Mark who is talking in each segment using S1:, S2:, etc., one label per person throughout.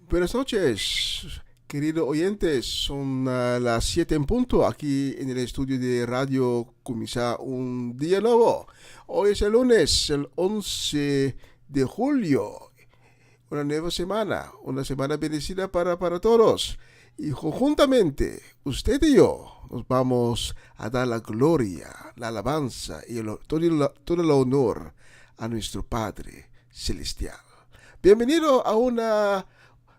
S1: Buenas noches, queridos oyentes. Son las 7 en punto aquí en el estudio de Radio Comienza un día nuevo. Hoy es el lunes, el 11 de julio. Una nueva semana, una semana bendecida para todos. Y conjuntamente, usted y yo nos vamos a dar la gloria, la alabanza y todo el honor a nuestro Padre Celestial. Bienvenido a una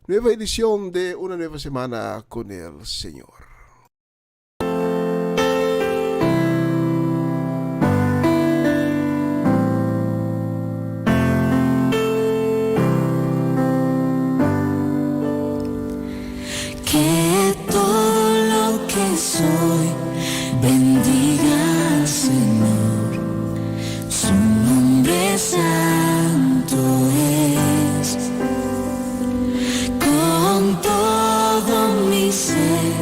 S1: nueva edición de una nueva semana con el Señor.
S2: Que todo lo que soy bendiga al Señor, su nombre santo es. Con todo mi ser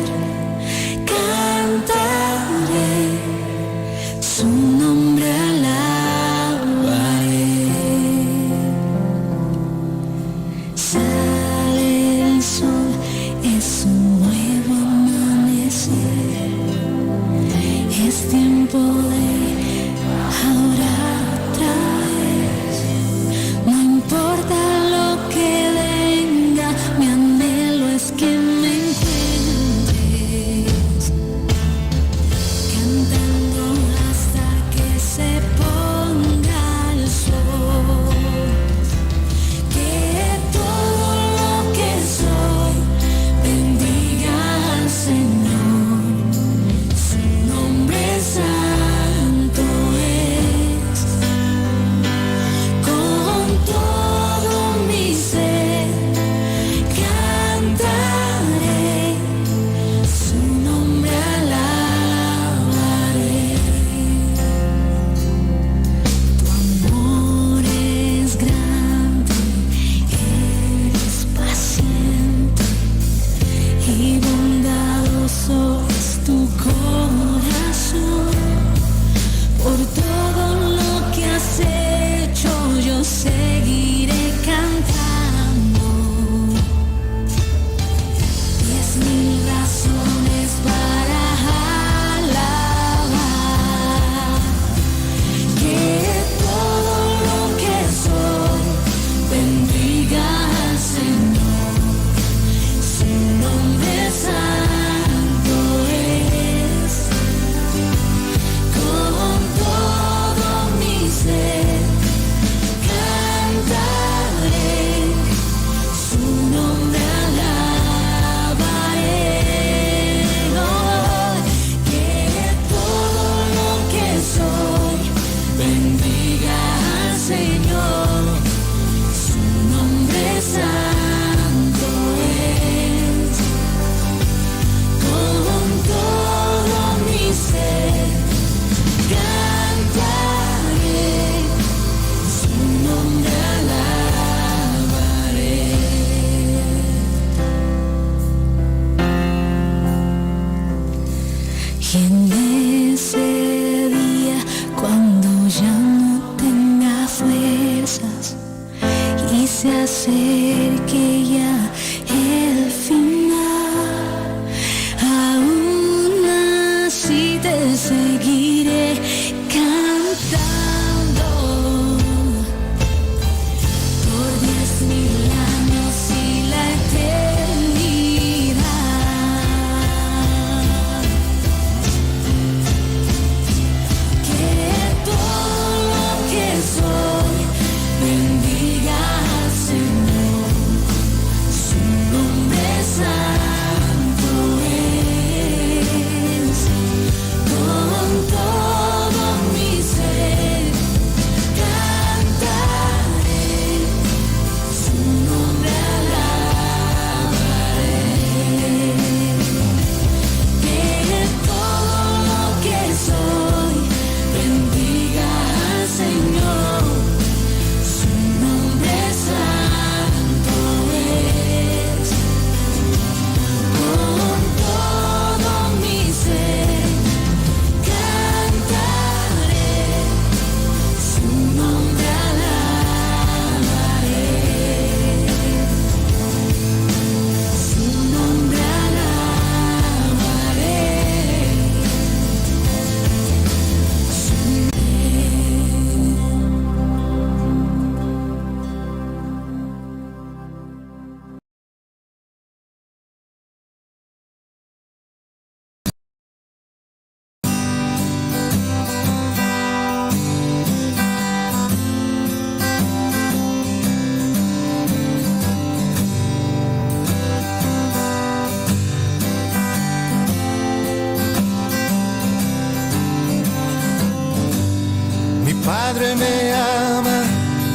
S3: Padre me ama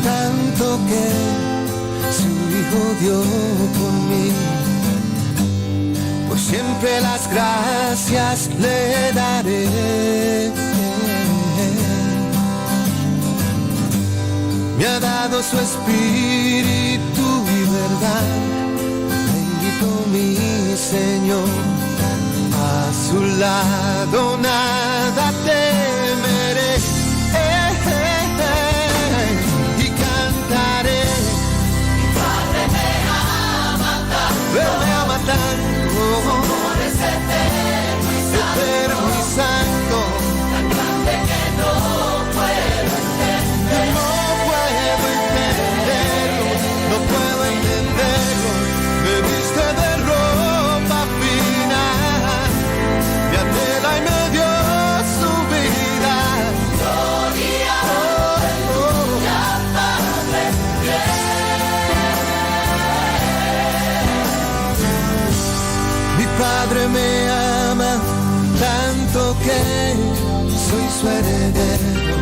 S3: tanto que su Hijo dio por mí. Por siempre las gracias le daré. Me ha dado su espíritu y verdad. Bendito mi Señor. A su lado nada temeré. Y cantaré. Mi Padre me ama tanto. Él me ama tanto. Amor es eterno y santo. Tan grande que no puedo entender. No puedo entenderlo. No puedo entenderlo. Me viste de ropa fina. Me anhela y me dio su vida. Gloria, aleluya, Padre fiel. Mi Padre me ama tanto que soy su heredero.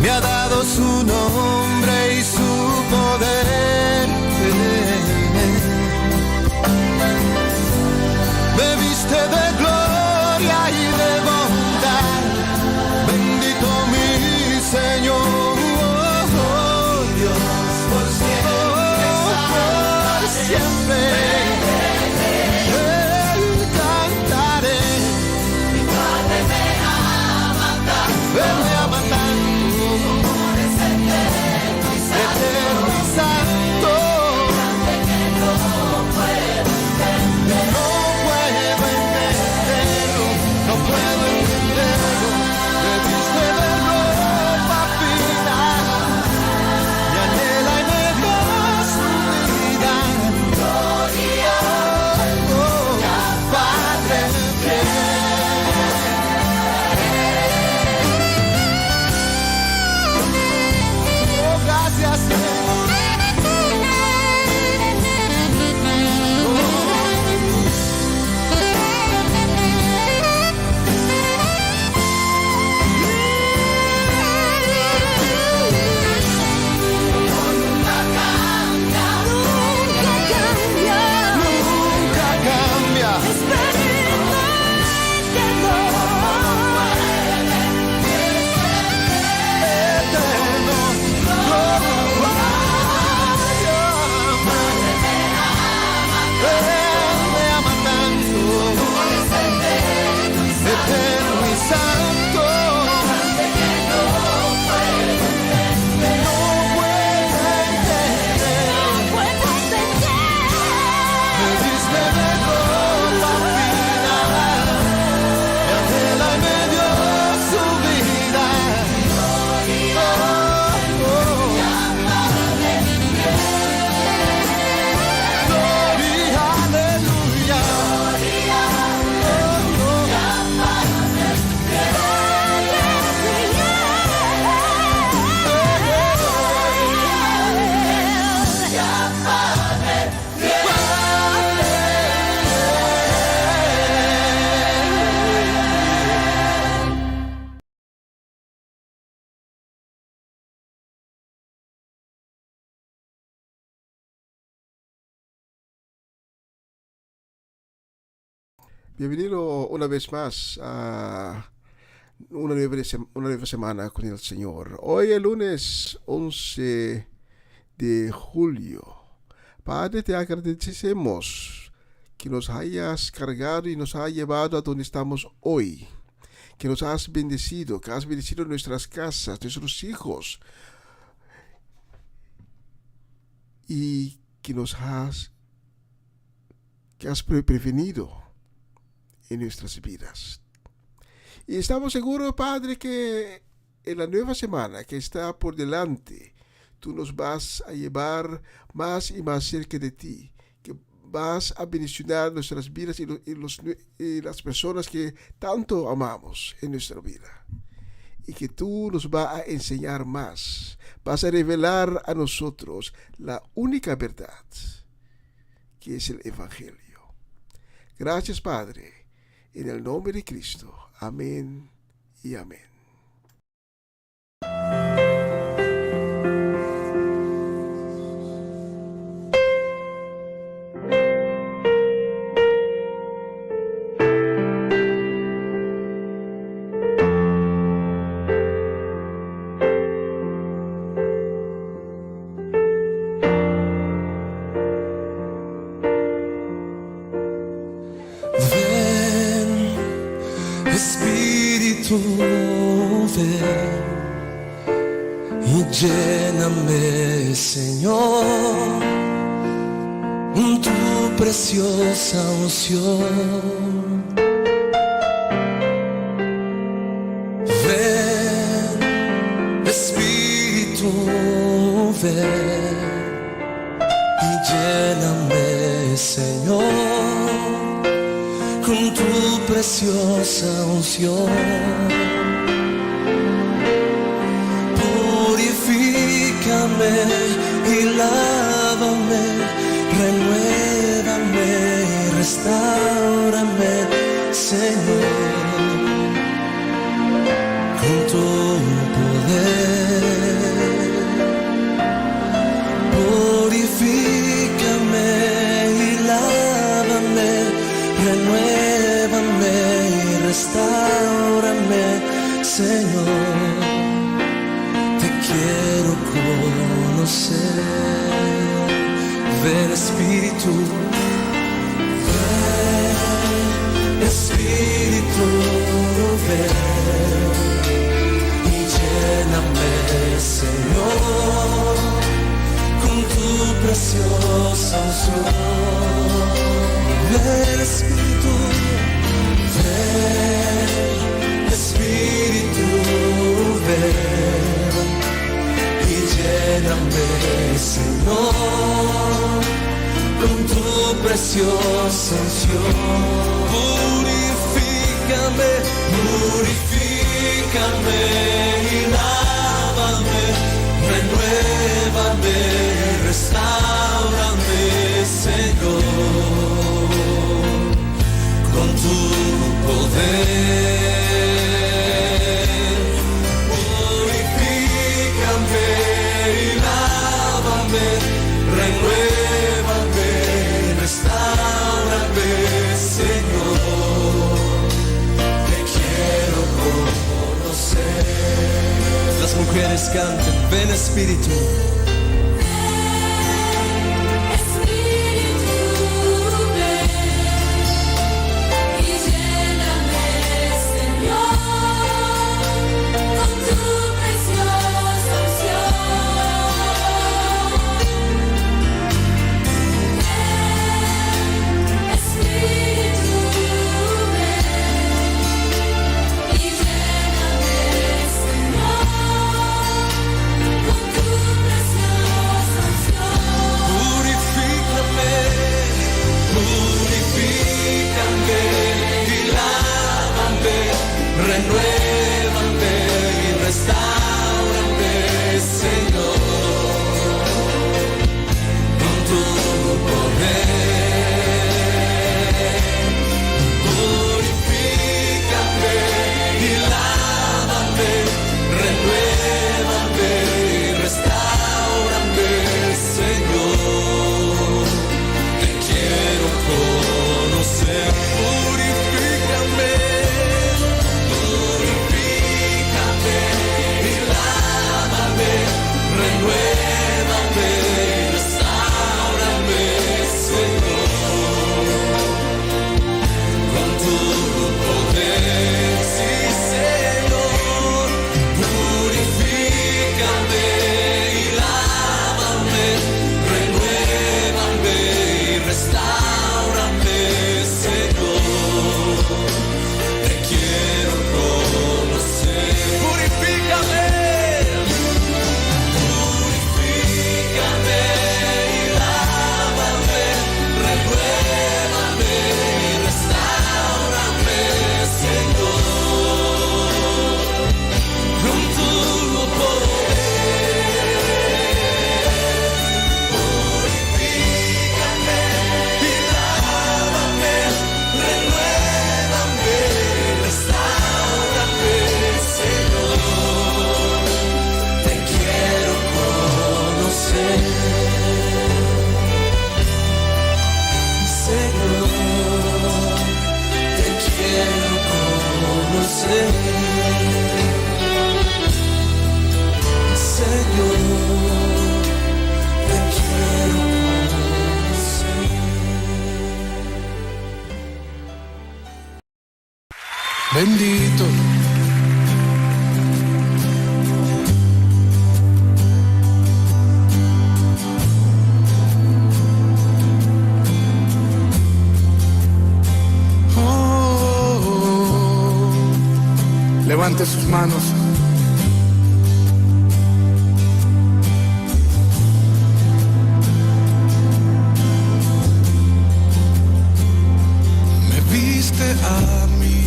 S3: Me ha dado su nombre y su poder. Me viste de gloria y de bondad. Bendito mi Señor. Dios por siempre. Cantaré. Mi Padre me ama tanto. Él me ama tanto. Amor es eterno y santo. Grande que no puedo entender. No puedo entenderlo. No puedo entenderlo. Me viste de ropa fina. Me anhela y me dio su vida. Gloria, aleluya, Padre fiel. Oh, gracias, Señor. Nunca cambia. Eterno. Él me ama tanto. Eterno y santo. No puedo entender. Me viste de ropa fina. Me anhela y me dio su vida. Gloria, aleluya.
S1: Bienvenido una vez más a una nueva semana con el Señor. Hoy es lunes 11 de julio. Padre, te agradecemos que nos hayas cargado y nos has llevado a donde estamos hoy. Que nos has bendecido, que has bendecido nuestras casas, nuestros hijos. Y que has prevenido en nuestras vidas. Y estamos seguros, Padre, que en la nueva semana que está por delante, tú nos vas a llevar más y más cerca de ti, que vas a bendicionar nuestras vidas y las personas que tanto amamos en nuestra vida. Y que tú nos vas a enseñar más, vas a revelar a nosotros la única verdad, que es el Evangelio. Gracias, Padre. En el nombre de Cristo. Amén y amén.
S3: ven y lléname, Señor, tu preciosa unción. Ven, Espíritu, ven y lléname, Señor, con tu preciosa unción. Purifícame y lávame, renuévame y restáurame, Señor, con tu poder. Purifícame y lávame, renuévame y restáurame, Señor. Te quiero conocer. Ven, Espíritu, ven, Espíritu, ven y lléname, Señor, con tu preciosa unción. Ven, Espíritu, ven, Espíritu, ven y lléname, Señor, con tu preciosa unción. Purifícame, purifícame y lávame, renuévame y restáurame, Señor, con tu poder. Purifícame y lávame, renuévame y restáurame, Señor. Te quiero conocer. Las mujeres canten, ven, Espíritu. Renuévame y restáurame, Señor, con tu poder. Purifícame y lávame, renuévame y restáurame, Señor. Te quiero conocer. Purifícame. Renuévame, restáurame, Señor, con tu poder, sí, Señor. Purifícame y lávame, renuévame y restáurame, Señor. Te quiero conocer. Purifícame.
S4: Bendito Levante sus manos. Me viste a mí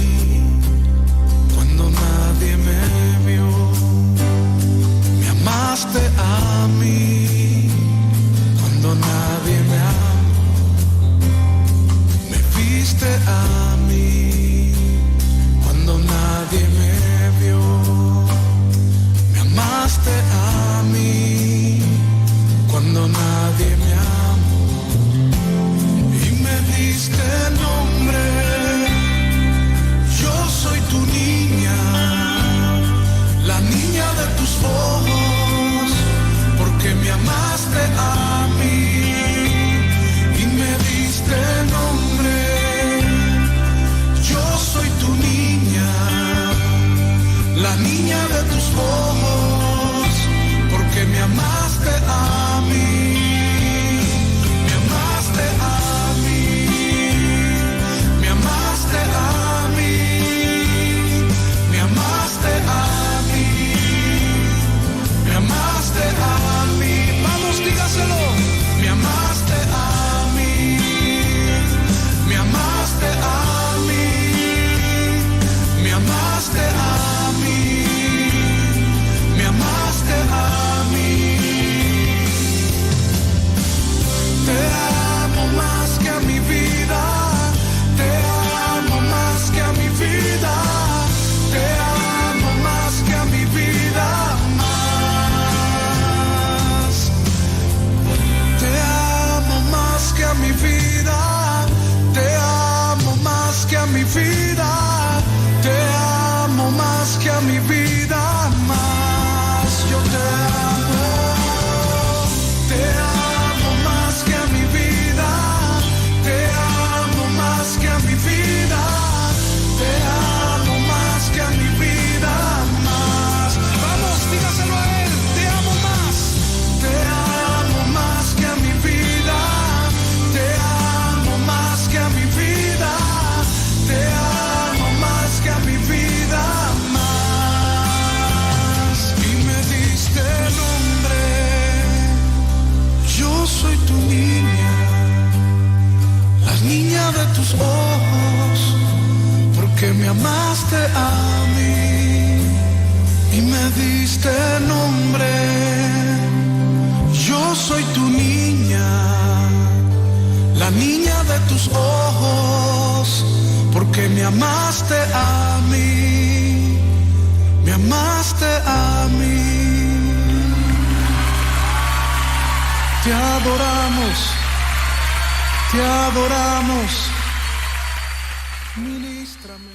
S4: cuando nadie me vio. Me amaste a mí cuando nadie me amó. Me viste a mí cuando nadie me vio. Me amaste a mí cuando nadie me amó. Y me diste nombre. Yo soy tu niña, la niña de tus ojos, porque me amaste a mí y me diste nombre. Yo soy tu niña, la niña de tus ojos, porque me amaste a mí. Me amaste a mí, me amaste a mí, me amaste a mí, me amaste a mí. Vamos, dígaselo. Me amaste a mí, me amaste a mí, me amaste a mí, me amaste a mí. Te amo más que a mi vida, te amo más que a mi vida, te amo más que a mi vida, más. Te amo más que a mi vida, te amo más que a mi vida, te amo más que a mi vida, más. Yo te amo más que a mi vida, te amo más que a mi vida, te amo más que a mi vida, más. Vamos, dígaselo a él, te amo más que a mi vida, te amo más que a mi vida, te amo más que a mi vida, más. Y me diste nombre. Yo soy tu niña, la niña de tus ojos, porque me amaste a mí y me diste nombre. Yo soy tu niña, la niña de tus ojos, porque me amaste a mí, me amaste a mí. Te adoramos, te adoramos. Ministrame.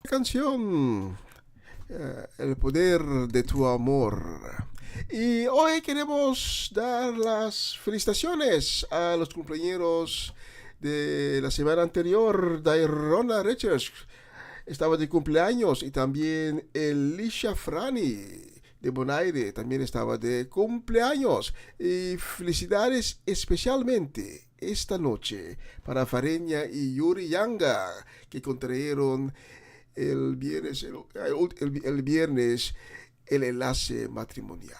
S1: canción, el poder de tu amor. Y hoy queremos dar las felicitaciones a los cumpleaños de la semana anterior. Dairona Richards estaba de cumpleaños, y también Elisha Frani de Bonaire también estaba de cumpleaños. Y felicidades especialmente esta noche para Fareña y Yuri Yanga, que contrajeron el viernes el enlace matrimonial.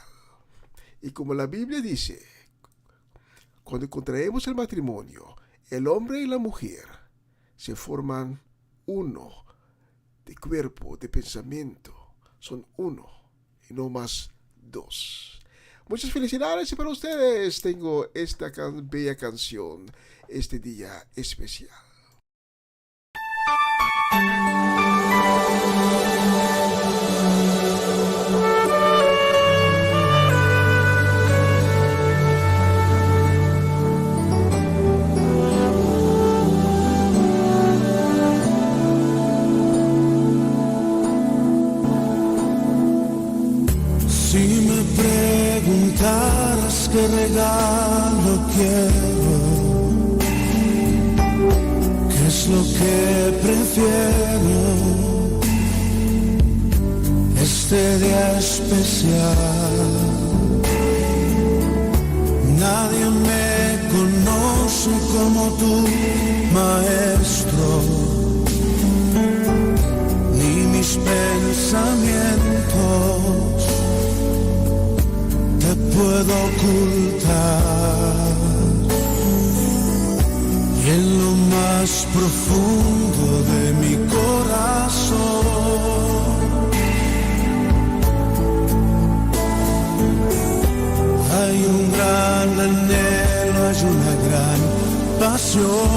S1: Y como la Biblia dice, cuando contraemos el matrimonio, el hombre y la mujer se forman uno, de cuerpo, de pensamiento, son uno y no más dos. Muchas felicidades, y para ustedes tengo esta bella canción, este día especial.
S4: Si me preguntaras qué regalo quiero, qué es lo que prefiero, este día especial. Nadie me conoce como tú, maestro, ni mis pensamientos te puedo ocultar. Y en lo más profundo de mi corazón hay un gran anhelo, hay una gran pasión.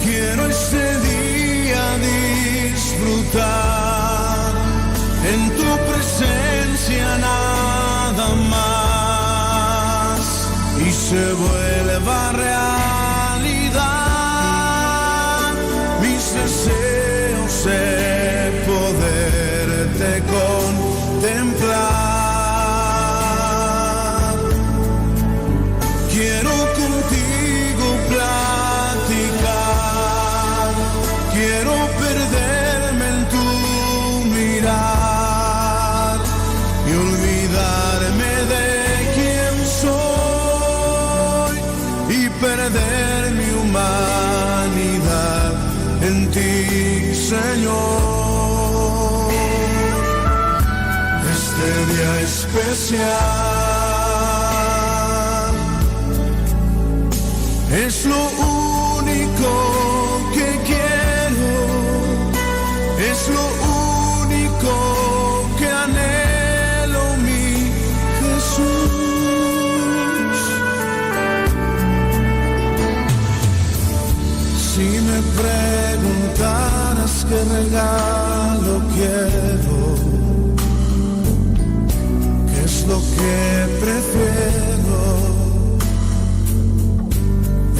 S4: Quiero este día disfrutar en tu presencia nada más, y se vuelva realidad mis deseos de poderte contemplar. Quiero contigo platicar, quiero perderme en tu mirar y olvidarme de quién soy y perder mi humanidad en ti, Señor. Este día especial es lo único que quiero, es lo único que anhelo, mi Jesús. Si me preguntaras qué regalo quiero, qué es lo que prefiero,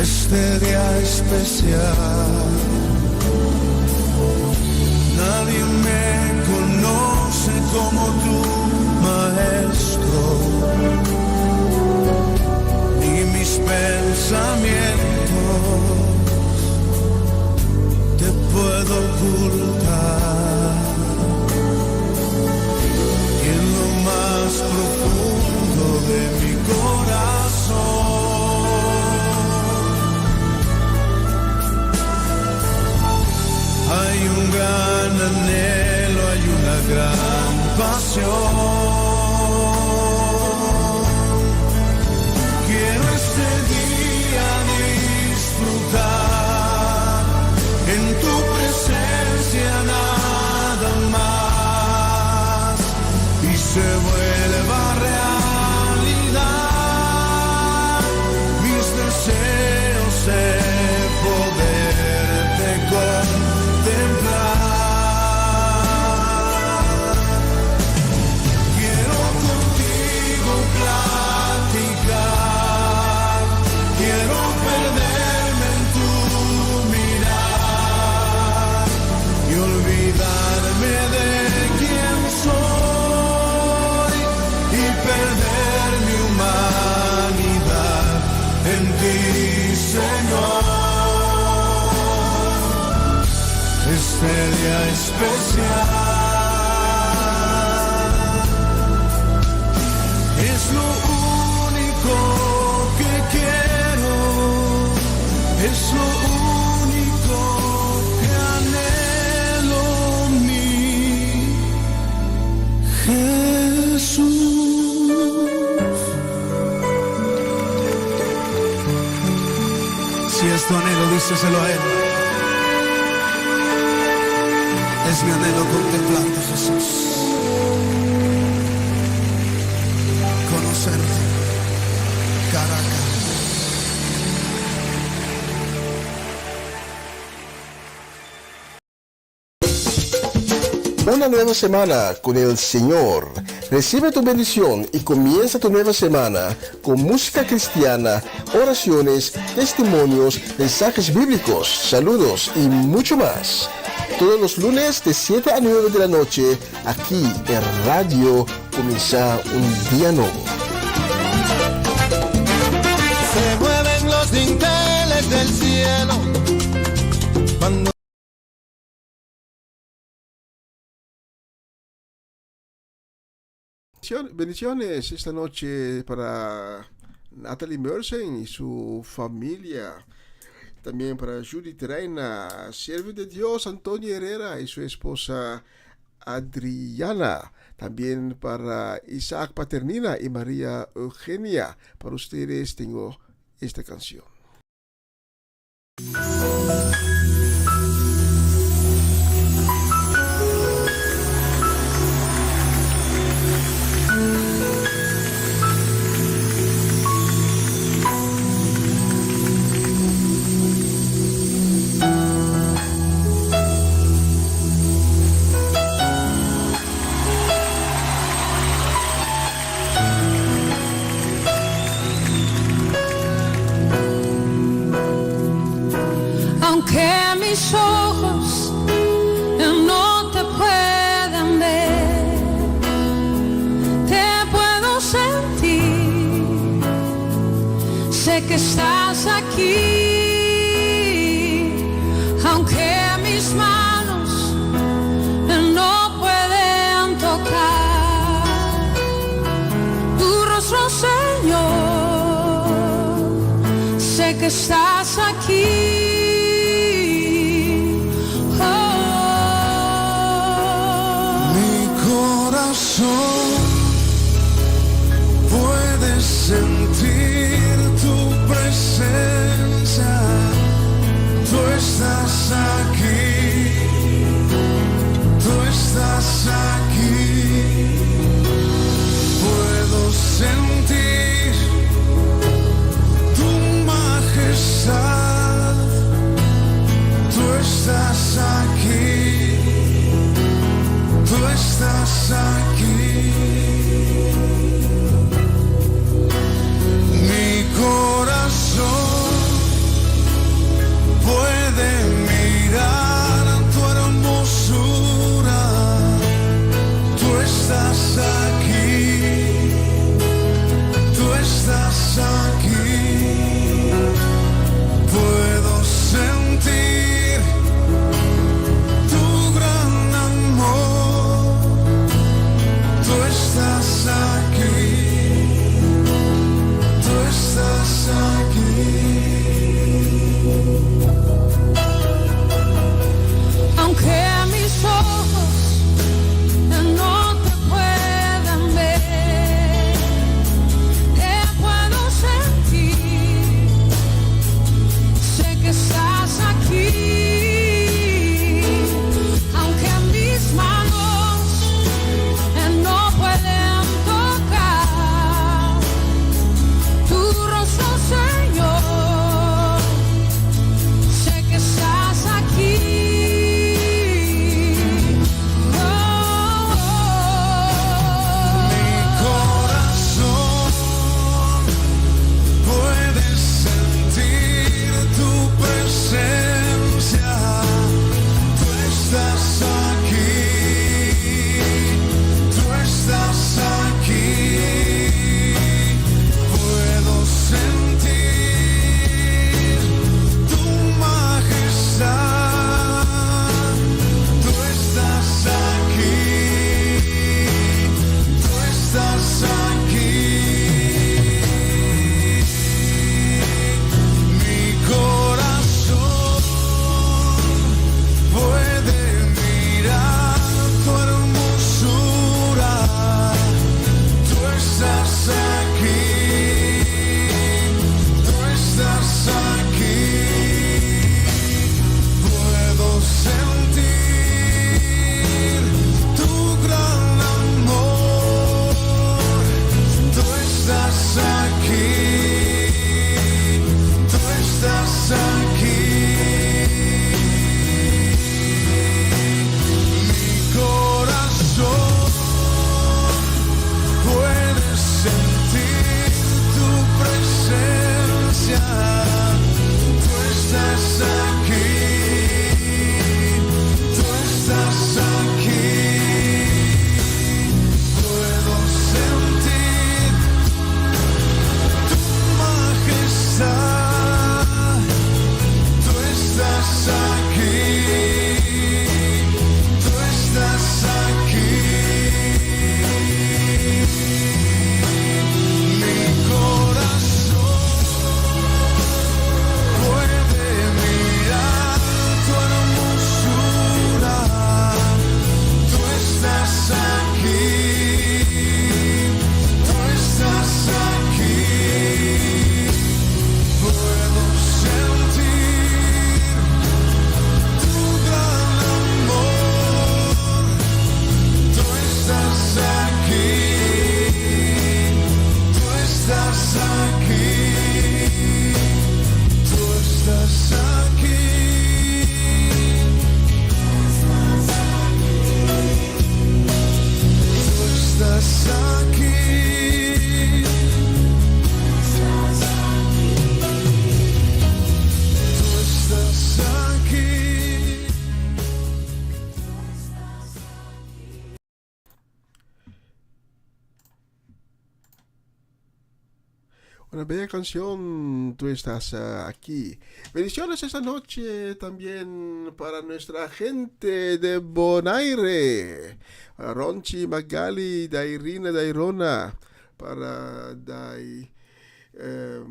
S4: este día especial. Nadie me conoce como tú, maestro, ni mis pensamientos te puedo ocultar. Y en lo más profundo de mi corazón hay un gran anhelo, hay una gran pasión. ese día especial. Es lo único que quiero, es lo único que anhelo, mi Jesús. Si es tu anhelo, díselo a Él. Es mi anhelo contemplarte, Jesús. Conocerte cara a cara.
S1: Una nueva semana con el Señor. Recibe tu bendición y comienza tu nueva semana con música cristiana, oraciones, testimonios, mensajes bíblicos, saludos y mucho más. Todos los lunes de 7 a 9 de la noche, aquí en Radio Comienza un Día Nuevo.
S3: Se mueven los dinteles del cielo cuando
S1: bendiciones esta noche para Natalie Mersen y su familia. También para Judith Reina, siervo de Dios Antonio Herrera y su esposa Adriana. También para Isaac Paternina y María Eugenia. Para ustedes tengo esta canción.
S2: Aunque mis ojos no te puedan ver, te puedo sentir, sé que estás aquí. Aunque mis manos no pueden tocar tu rostro, Señor, sé que estás aquí.
S4: Puedes sentir tu presencia, tú estás aquí, tú estás aquí. Puedo sentir tu majestad, tú estás aquí, tú estás aquí. Mi corazón puede mirar tu hermosura, tú estás aquí, tú estás aquí. Puedo sentir tu gran amor, tú estás aquí, tú estás aquí.
S2: Aunque mis ojos no te puedan ver, te puedo sentir.
S4: aquí, tú estás aquí, tú estás aquí, tú estás aquí.
S1: Una bella canción, tú estás aquí. Bendiciones esta noche también para nuestra gente de Bonaire. Para Ronchi, Magali, Dairina, Dairona. Para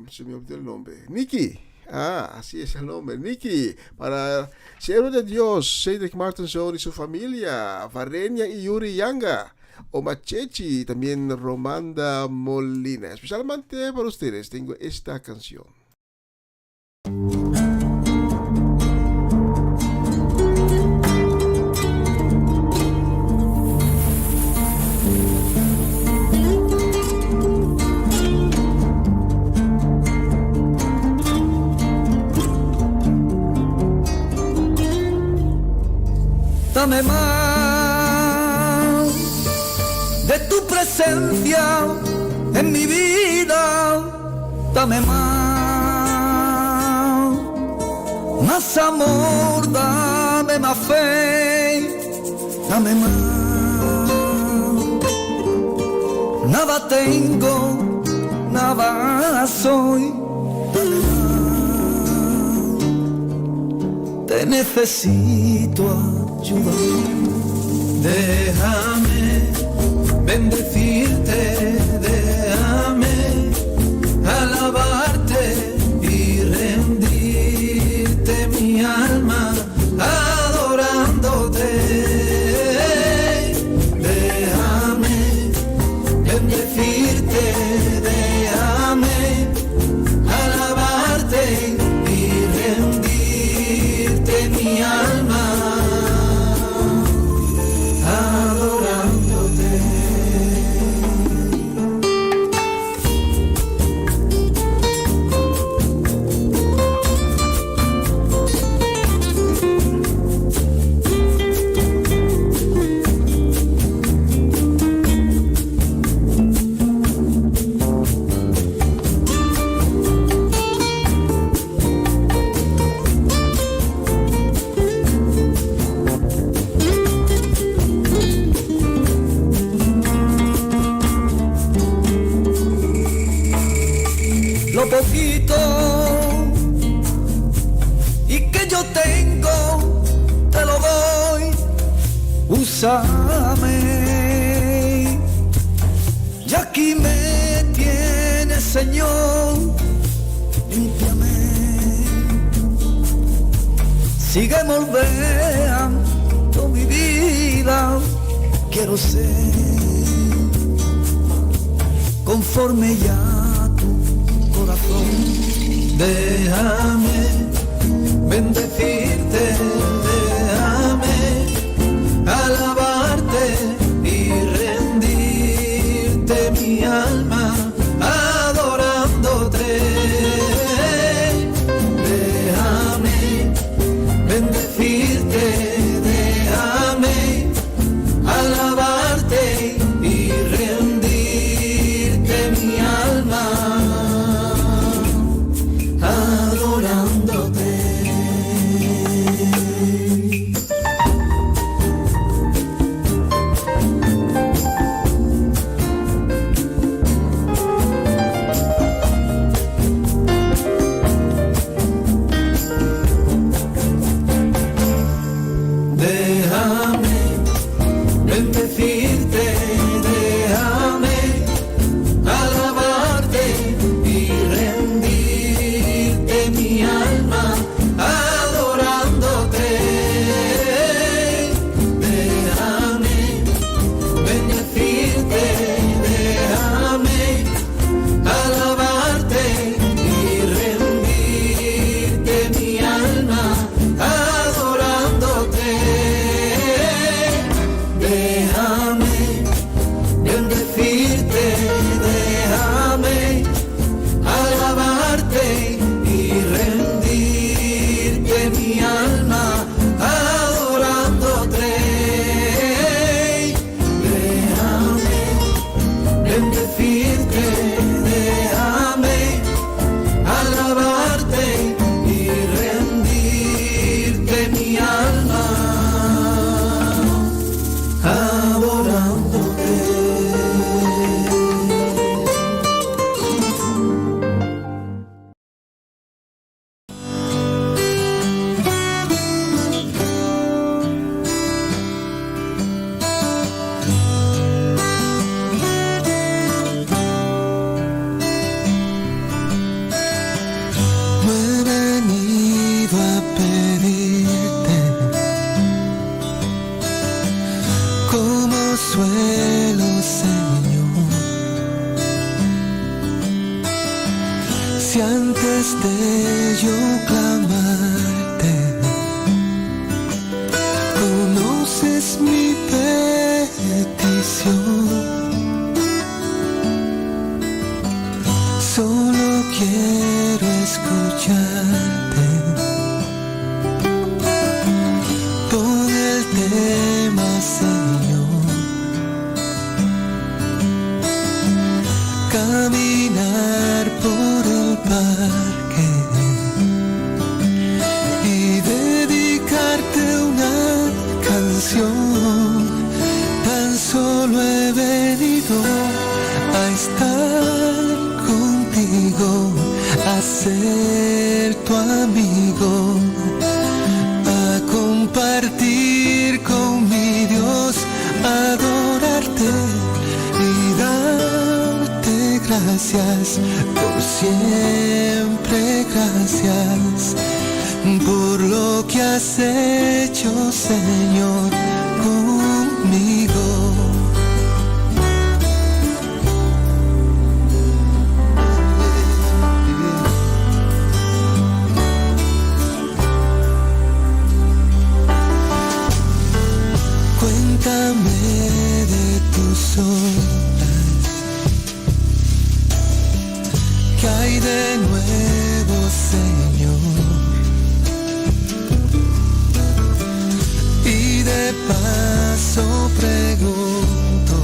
S1: se me olvidó el nombre. Nikki. Así es el nombre. Nikki. Para Siervo de Dios, Cedric Martinson y su familia. Varenia y Yuri Yanga. Omachechi, también Romanda Molina. Especialmente para ustedes tengo esta canción.
S5: Dame más de tu presencia en mi vida, dame más amor, dame más fe, dame más. Nada tengo, nada soy, dame más. Te necesito, ayúdame.
S3: Déjame bendecirte, déjame alabarte y rendirte mi alma adorándote. Déjame bendecirte, déjame alabarte y rendirte mi alma.
S5: Lo poquito y que yo tengo te lo doy, úsame. Y aquí me tienes, Señor, límpiame. Sigue moldeando mi vida, quiero ser conforme ya corazón.
S3: Déjame bendecirte, déjame alabarte y rendirte mi alma adorándote. Déjame bendecirte, déjame alabarte y rendirte mi alma adorándote.
S5: Si antes de yo clamarte, conoces mi petición, solo quiero escucharte. Pon el tema, Señor. Caminar por el parque y dedicarte una canción. Tan solo he venido a estar contigo, a ser tu amigo, a compartir con mi Dios, adorarte y darte gracias por siempre, gracias por lo que has hecho, Señor, conmigo. Cuéntame de tus obras, ¿qué hay de nuevo, Señor? Y de paso pregunto,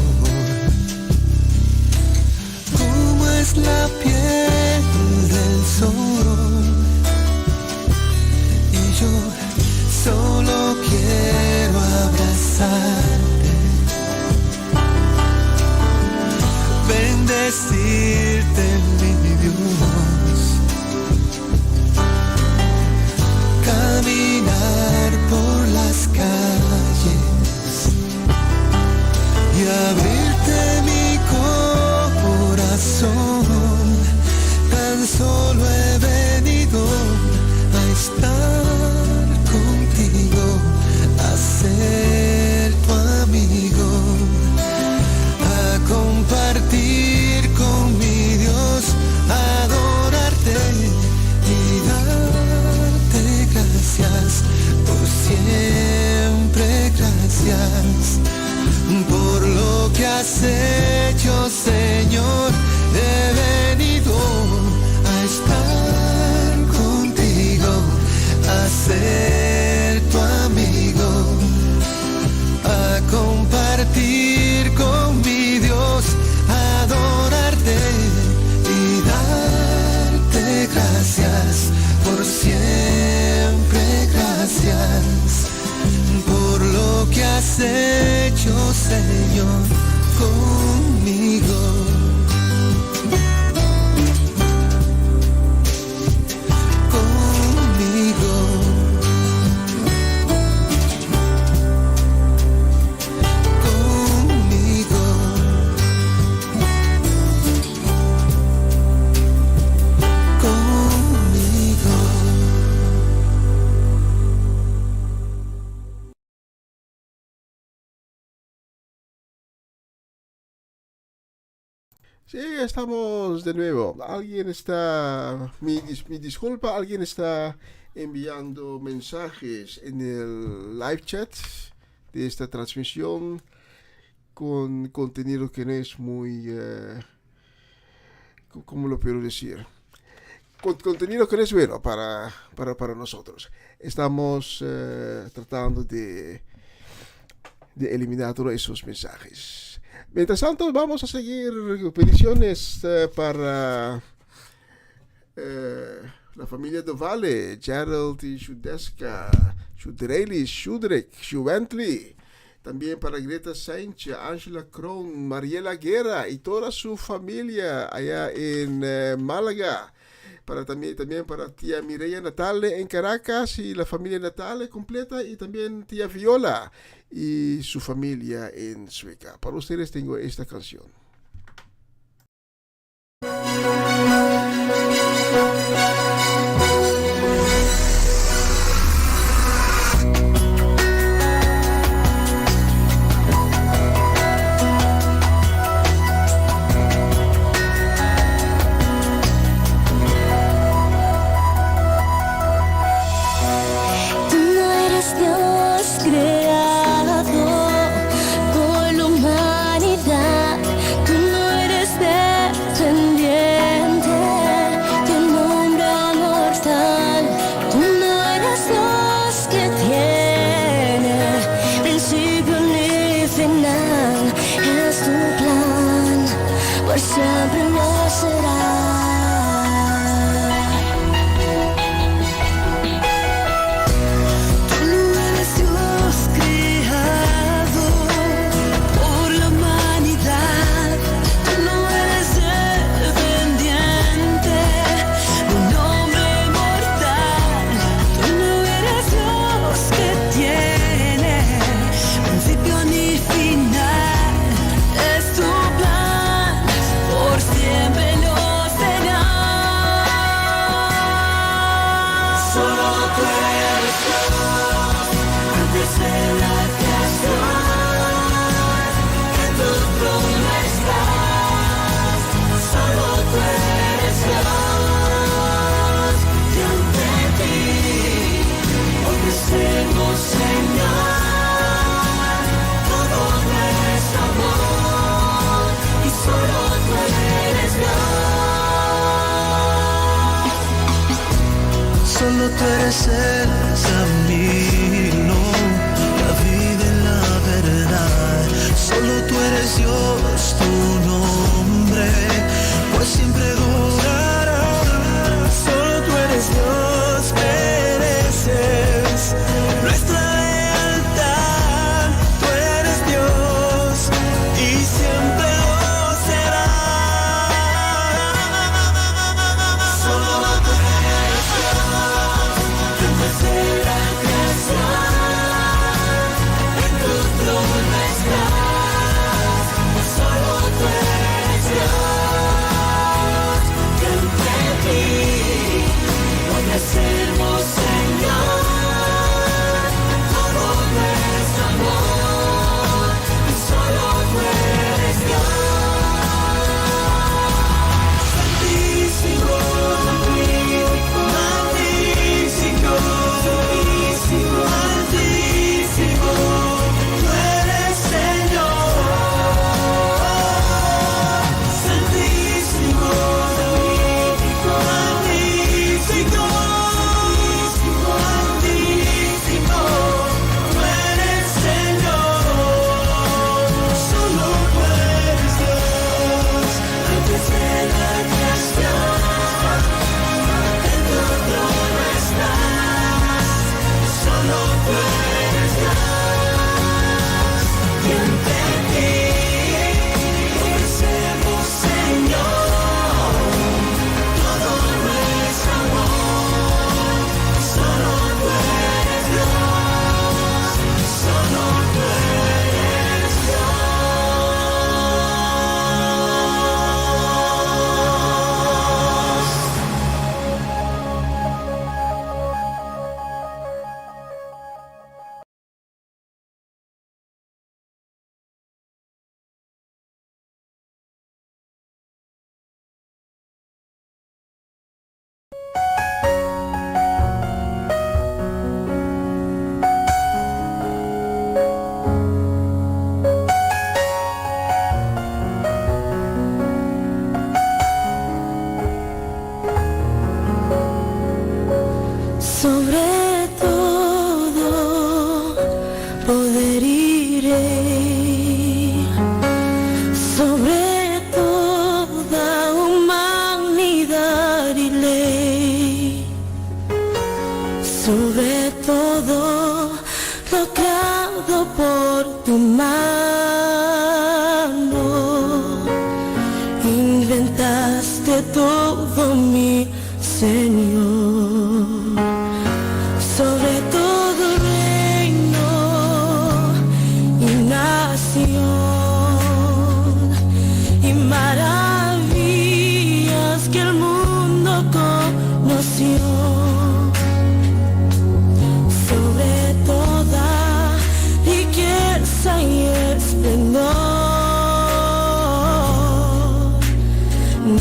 S5: ¿cómo es la piel del sol? Y yo solo quiero abrazarte, bendecirte, mi Dios, caminar por las calles y abrirte mi corazón. Tan solo he venido a estar contigo, a ser tu amigo, a compartir con mi Dios, adorarte y darte gracias por siempre, gracias por lo que has hecho, Señor. He venido a estar contigo, a ser tu amigo, a compartir con mi Dios, adorarte y darte gracias por siempre, gracias por lo que has hecho, Señor, conmigo.
S1: Sí, estamos de nuevo. Alguien está... Mi disculpa, alguien está enviando mensajes en el live chat de esta transmisión con contenido que no es muy... ¿cómo lo puedo decir? Contenido que no es bueno para nosotros. Estamos tratando de eliminar todos esos mensajes. Mientras tanto, vamos a seguir peticiones para la familia de Valle, Gerald y Shudeska, Shudreli, Shudrek, Shuventley. También para Greta Sánchez, Angela Kron, Mariela Guerra y toda su familia allá en Málaga. También para tía Mireya Natale en Caracas y la familia Natale completa, y también tía Viola y su familia en Sueca. Para ustedes tengo esta canción.
S5: tú eres Dios, antes de la creación, en tu trono estás, solo tú eres Dios, y ante ti ofrecemos, Señor, todo nuestro amor, y solo tú eres Dios.
S3: Solo tú eres el camino, la vida y la verdad. Solo tú eres Dios, tu nombre, pues siempre durará. Solo tú eres Dios, mereces nuestra lealtad. Tú eres Dios y siempre lo serás.
S5: Solo tú eres Dios, antes de la creación, en tu trono estás, solo tú eres Dios, y ante ti ofrecemos, Señor, todo nuestro amor, y solo tú eres Dios. Santísimo, magnífico, santísimo, altísimo, tú eres Señor. Santísimo, magnífico, altísimo, tú eres Señor. Solo tú eres Dios, antes de la creación, en tu trono estás, solo tú eres Dios, y ante ti ofrecemos, Señor, todo nuestro amor, solo tú eres Dios, solo tú eres
S2: Sobre todo poder iré, sobre toda humanidad y ley, sobre todo lo creado por tu mano, inventaste todo, mi Señor. Sobre todo reino y nación y maravillas que el mundo conoció, sobre toda riqueza y esplendor,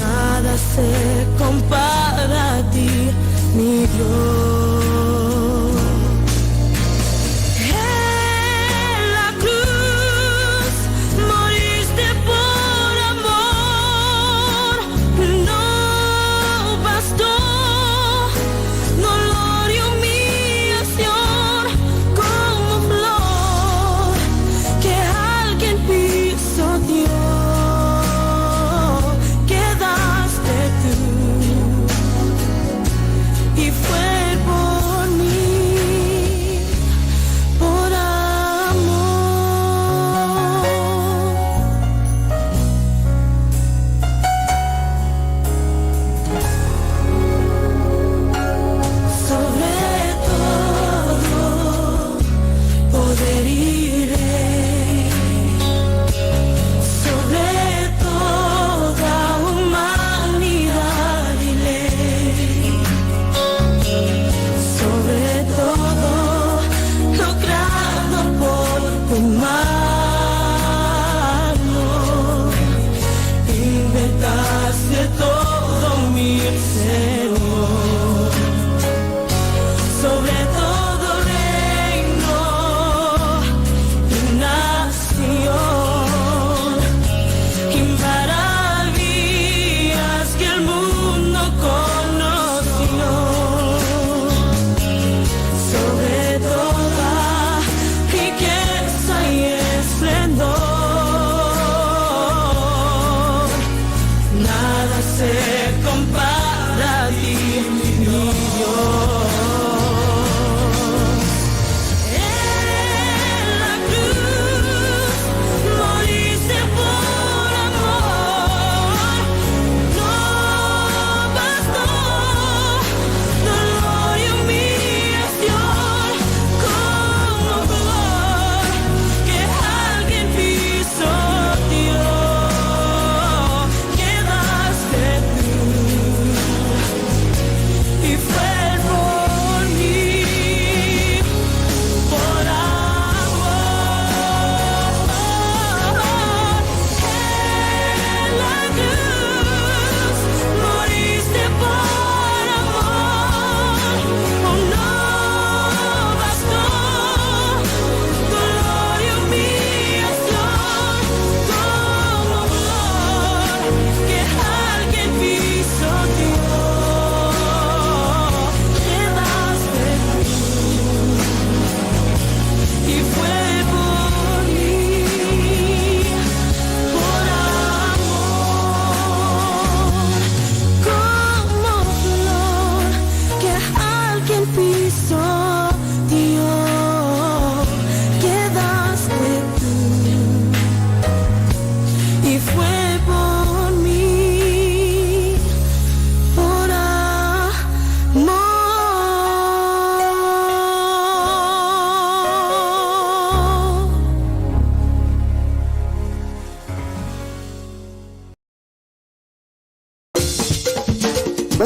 S2: nada se compara a ti, mi Dios. Fue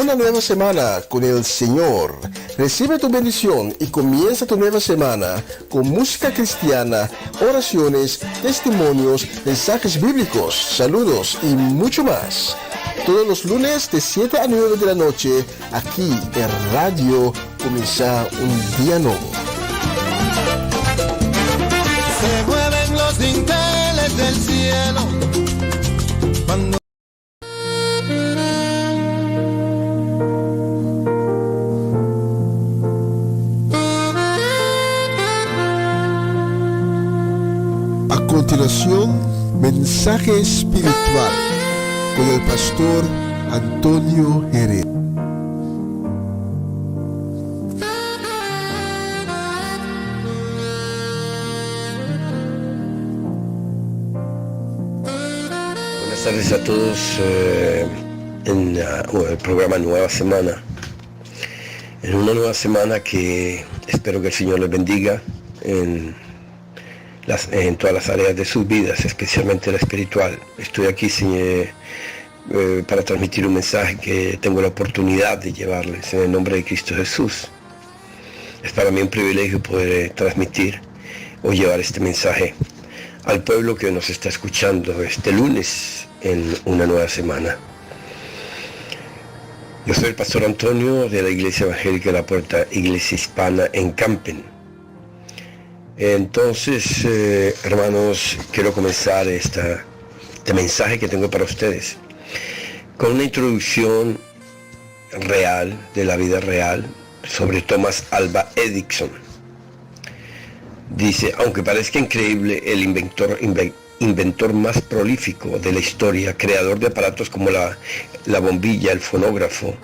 S1: una nueva semana con el Señor. Recibe tu bendición y comienza tu nueva semana con música cristiana, oraciones, testimonios, mensajes bíblicos, saludos y mucho más. Todos los lunes de 7 a 9 de la noche, aquí en Radio Comienza un Día Nuevo.
S3: Se mueven los dinteles del cielo cuando
S1: a continuación, mensaje espiritual con el pastor Antonio Jerez.
S6: Buenas tardes a todos en el programa Nueva Semana. En una nueva semana que espero que el Señor les bendiga en todas las áreas de sus vidas, especialmente la espiritual. Estoy aquí para transmitir un mensaje que tengo la oportunidad de llevarles en el nombre de Cristo Jesús. Es para mí un privilegio poder transmitir o llevar este mensaje al pueblo que nos está escuchando este lunes en una nueva semana. Yo soy el pastor Antonio de la Iglesia Evangélica de la Puerta, Iglesia Hispana en Campen. Entonces, hermanos, quiero comenzar este mensaje que tengo para ustedes con una introducción real, de la vida real, sobre Thomas Alva Edison. Dice, aunque parezca increíble, el inventor más prolífico de la historia, creador de aparatos como la bombilla, el fonógrafo,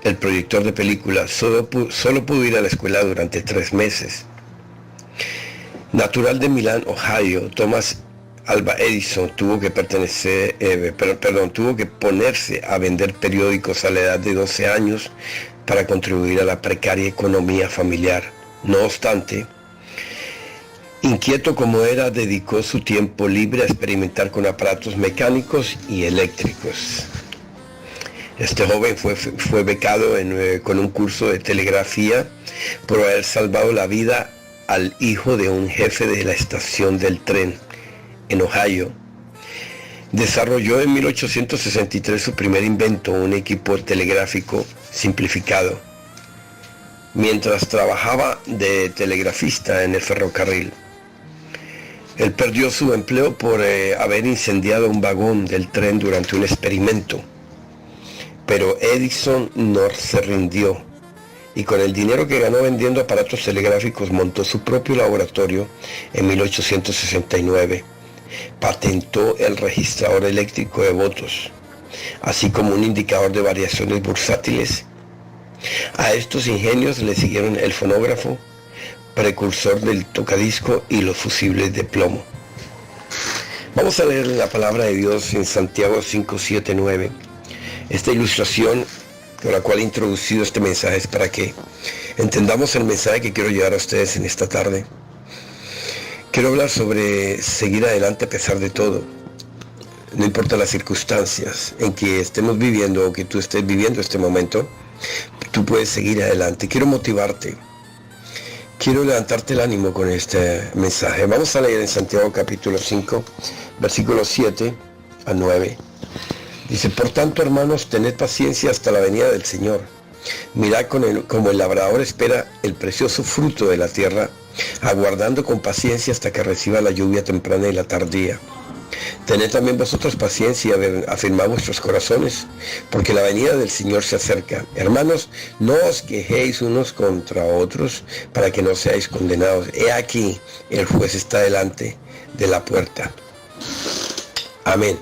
S6: el proyector de películas, solo pudo ir a la escuela durante 3 meses. Natural de Milán, Ohio, Thomas Alva Edison tuvo que ponerse a vender periódicos a la edad de 12 años para contribuir a la precaria economía familiar. No obstante, inquieto como era, dedicó su tiempo libre a experimentar con aparatos mecánicos y eléctricos. Este joven fue becado con un curso de telegrafía por haber salvado la vida al hijo de un jefe de la estación del tren en Ohio. Desarrolló en 1863 su primer invento, un equipo telegráfico simplificado, mientras trabajaba de telegrafista en el ferrocarril. Él perdió su empleo por haber incendiado un vagón del tren durante un experimento, pero Edison no se rindió y con el dinero que ganó vendiendo aparatos telegráficos montó su propio laboratorio en 1869. Patentó el registrador eléctrico de votos, así como un indicador de variaciones bursátiles. A estos ingenios le siguieron el fonógrafo, precursor del tocadisco, y los fusibles de plomo. Vamos a leer la palabra de Dios en Santiago 5, 7, 9. Esta ilustración con la cual he introducido este mensaje es para que entendamos el mensaje que quiero llevar a ustedes en esta tarde. Quiero hablar sobre seguir adelante a pesar de todo. No importa las circunstancias en que estemos viviendo o que tú estés viviendo este momento, tú puedes seguir adelante. Quiero motivarte. Quiero levantarte el ánimo con este mensaje. Vamos a leer en Santiago capítulo 5, versículos 7 a 9. Dice, por tanto, hermanos, tened paciencia hasta la venida del Señor. Mirad como el labrador espera el precioso fruto de la tierra, aguardando con paciencia hasta que reciba la lluvia temprana y la tardía. Tened también vosotros paciencia y afirmad vuestros corazones, porque la venida del Señor se acerca. Hermanos, no os quejéis unos contra otros, para que no seáis condenados. He aquí, el juez está delante de la puerta. Amén.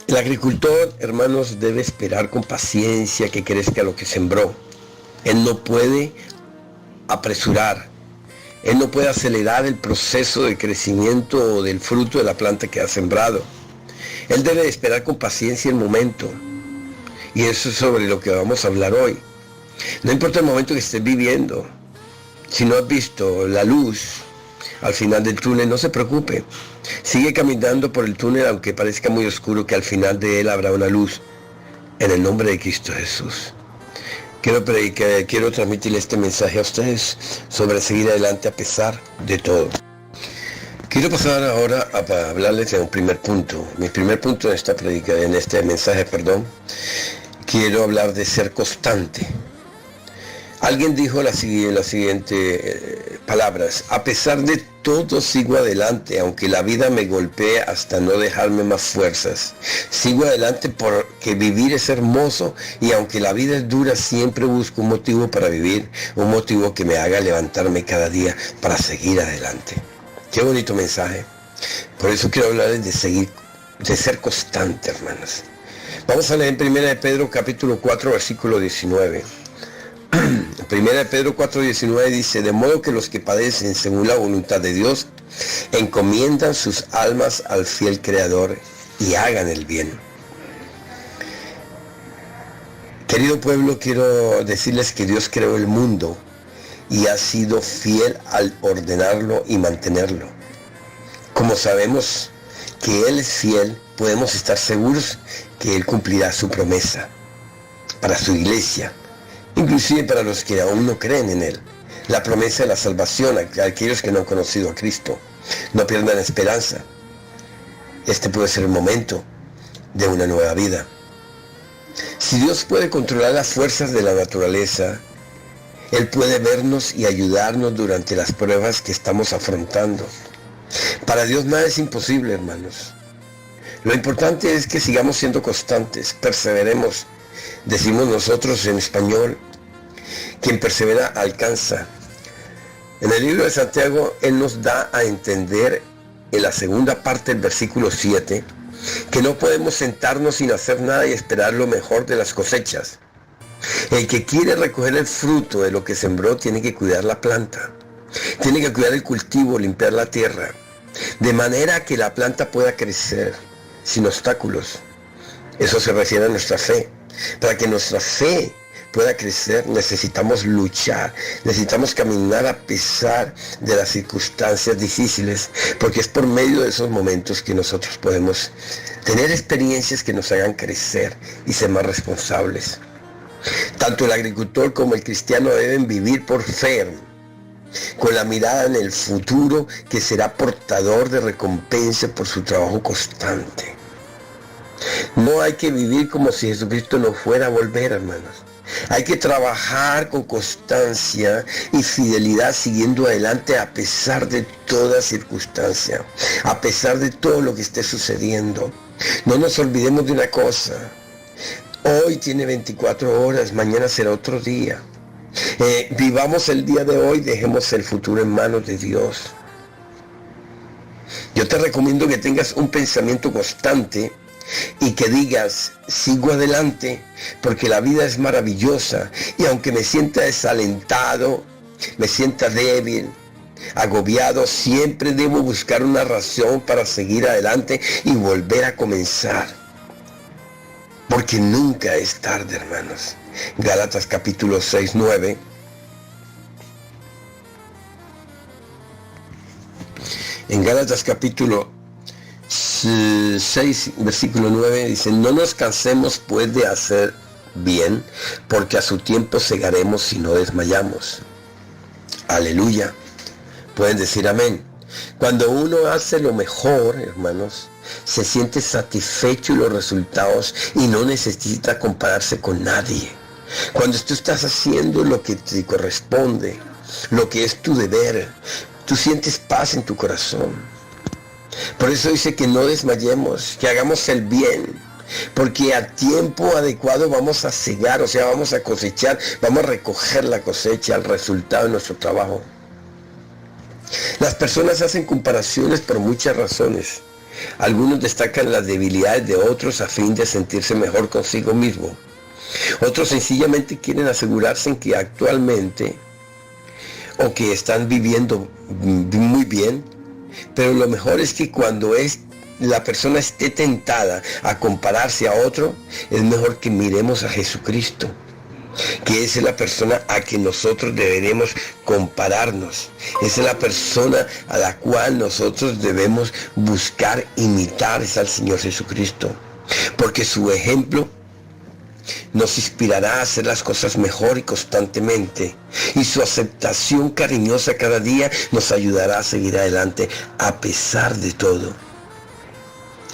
S6: El agricultor, hermanos, debe esperar con paciencia que crezca lo que sembró. Él no puede apresurar, él no puede acelerar el proceso de crecimiento o del fruto de la planta que ha sembrado. Él debe esperar con paciencia el momento. Y eso es sobre lo que vamos a hablar hoy. No importa el momento que estés viviendo, si no has visto la luz al final del túnel, no se preocupe. Sigue caminando por el túnel aunque parezca muy oscuro, que al final de él habrá una luz en el nombre de Cristo Jesús. Quiero transmitirle este mensaje a ustedes sobre seguir adelante a pesar de todo. Quiero pasar ahora a hablarles de un primer punto. Mi primer punto en este mensaje, quiero hablar de ser constante. Alguien dijo las siguientes palabras: a pesar de todo sigo adelante, aunque la vida me golpee hasta no dejarme más fuerzas. Sigo adelante porque vivir es hermoso, y aunque la vida es dura, siempre busco un motivo para vivir, un motivo que me haga levantarme cada día para seguir adelante. Qué bonito mensaje. Por eso quiero hablarles de ser constante, hermanos. Vamos a leer en 1 de Pedro capítulo 4, versículo 19. 1 de Pedro 4:19 dice: de modo que los que padecen según la voluntad de Dios encomiendan sus almas al fiel Creador y hagan el bien. Querido pueblo, quiero decirles que Dios creó el mundo y ha sido fiel al ordenarlo y mantenerlo. Como sabemos que Él es fiel, podemos estar seguros que Él cumplirá su promesa para su iglesia, inclusive para los que aún no creen en Él. La promesa de la salvación a aquellos que no han conocido a Cristo. No pierdan esperanza. Este puede ser el momento de una nueva vida. Si Dios puede controlar las fuerzas de la naturaleza, Él puede vernos y ayudarnos durante las pruebas que estamos afrontando. Para Dios nada es imposible, hermanos. Lo importante es que sigamos siendo constantes, perseveremos. Decimos nosotros en español: quien persevera alcanza. En el libro de Santiago, Él nos da a entender en la segunda parte del versículo 7 que no podemos sentarnos sin hacer nada y esperar lo mejor de las cosechas. El que quiere recoger el fruto de lo que sembró tiene que cuidar la planta, tiene que cuidar el cultivo, limpiar la tierra, de manera que la planta pueda crecer sin obstáculos. Eso se refiere a nuestra fe. Para que nuestra fe pueda crecer, necesitamos luchar, necesitamos caminar a pesar de las circunstancias difíciles, porque es por medio de esos momentos que nosotros podemos tener experiencias que nos hagan crecer y ser más responsables. Tanto el agricultor como el cristiano deben vivir por fe, con la mirada en el futuro, que será portador de recompensa por su trabajo constante. No hay que vivir como si Jesucristo no fuera a volver, hermanos. Hay que trabajar con constancia y fidelidad, siguiendo adelante a pesar de toda circunstancia, a pesar de todo lo que esté sucediendo. No nos olvidemos de una cosa: hoy tiene 24 horas, mañana será otro día. Vivamos el día de hoy, dejemos el futuro en manos de Dios. Yo te recomiendo que tengas un pensamiento constante y que digas: sigo adelante porque la vida es maravillosa, y aunque me sienta desalentado, me sienta débil, agobiado, siempre debo buscar una razón para seguir adelante y volver a comenzar, porque nunca es tarde, hermanos. Gálatas capítulo 6:9. En Gálatas capítulo 6, versículo 9 dice: no nos cansemos pues de hacer bien, porque a su tiempo segaremos si no desmayamos. Aleluya. Pueden decir amén. Cuando uno hace lo mejor, hermanos, se siente satisfecho y los resultados, y no necesita compararse con nadie. Cuando tú estás haciendo lo que te corresponde, lo que es tu deber, tú sientes paz en tu corazón. Por eso dice que no desmayemos, que hagamos el bien, porque a tiempo adecuado vamos a segar, o sea, vamos a cosechar, vamos a recoger la cosecha, el resultado de nuestro trabajo. Las personas hacen comparaciones por muchas razones. Algunos destacan las debilidades de otros a fin de sentirse mejor consigo mismo. Otros sencillamente quieren asegurarse en que actualmente o que están viviendo muy bien. Pero lo mejor es que cuando la persona esté tentada a compararse a otro, es mejor que miremos a Jesucristo, que esa es la persona a que nosotros deberemos compararnos. Esa es la persona a la cual nosotros debemos buscar imitar, es al Señor Jesucristo, porque su ejemplo nos inspirará a hacer las cosas mejor y constantemente. Y su aceptación cariñosa cada día nos ayudará a seguir adelante a pesar de todo.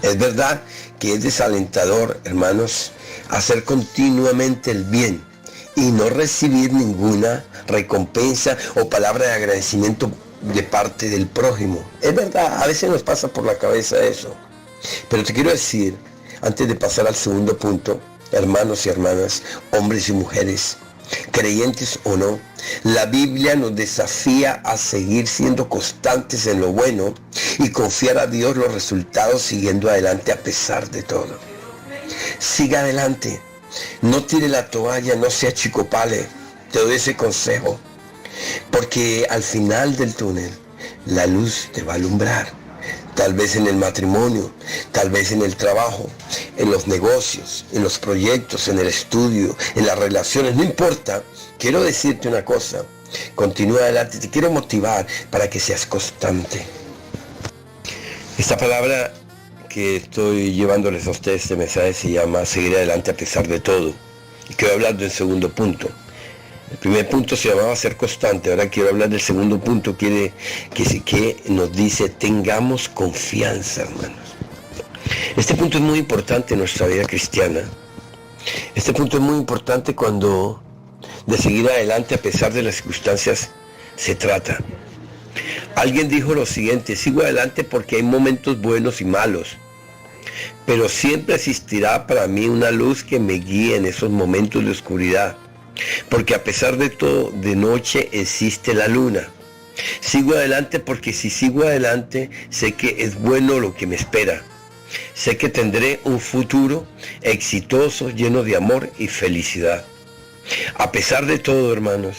S6: Es verdad que es desalentador, hermanos, hacer continuamente el bien y no recibir ninguna recompensa o palabra de agradecimiento de parte del prójimo. Es verdad, a veces nos pasa por la cabeza eso. Pero te quiero decir, antes de pasar al segundo punto, hermanos y hermanas, hombres y mujeres, creyentes o no, la Biblia nos desafía a seguir siendo constantes en lo bueno y confiar a Dios los resultados siguiendo adelante a pesar de todo. Siga adelante, no tire la toalla, no sea chicopale, te doy ese consejo, porque al final del túnel la luz te va a alumbrar. Tal vez en el matrimonio, tal vez en el trabajo, en los negocios, en los proyectos, en el estudio, en las relaciones, no importa. Quiero decirte una cosa, continúa adelante, te quiero motivar para que seas constante. Esta palabra que estoy llevándoles a ustedes, este mensaje se llama seguir adelante a pesar de todo. Y quiero hablar del segundo punto. El primer punto se llamaba ser constante, ahora quiero hablar del segundo punto, que nos dice tengamos confianza, hermanos. Este punto es muy importante en nuestra vida cristiana. Este punto es muy importante cuando de seguir adelante a pesar de las circunstancias se trata. Alguien dijo lo siguiente: sigo adelante porque hay momentos buenos y malos, pero siempre existirá para mí una luz que me guíe en esos momentos de oscuridad. Porque a pesar de todo, de noche existe la luna. Sigo adelante porque si sigo adelante, sé que es bueno lo que me espera. Sé que tendré un futuro exitoso, lleno de amor y felicidad. A pesar de todo, hermanos,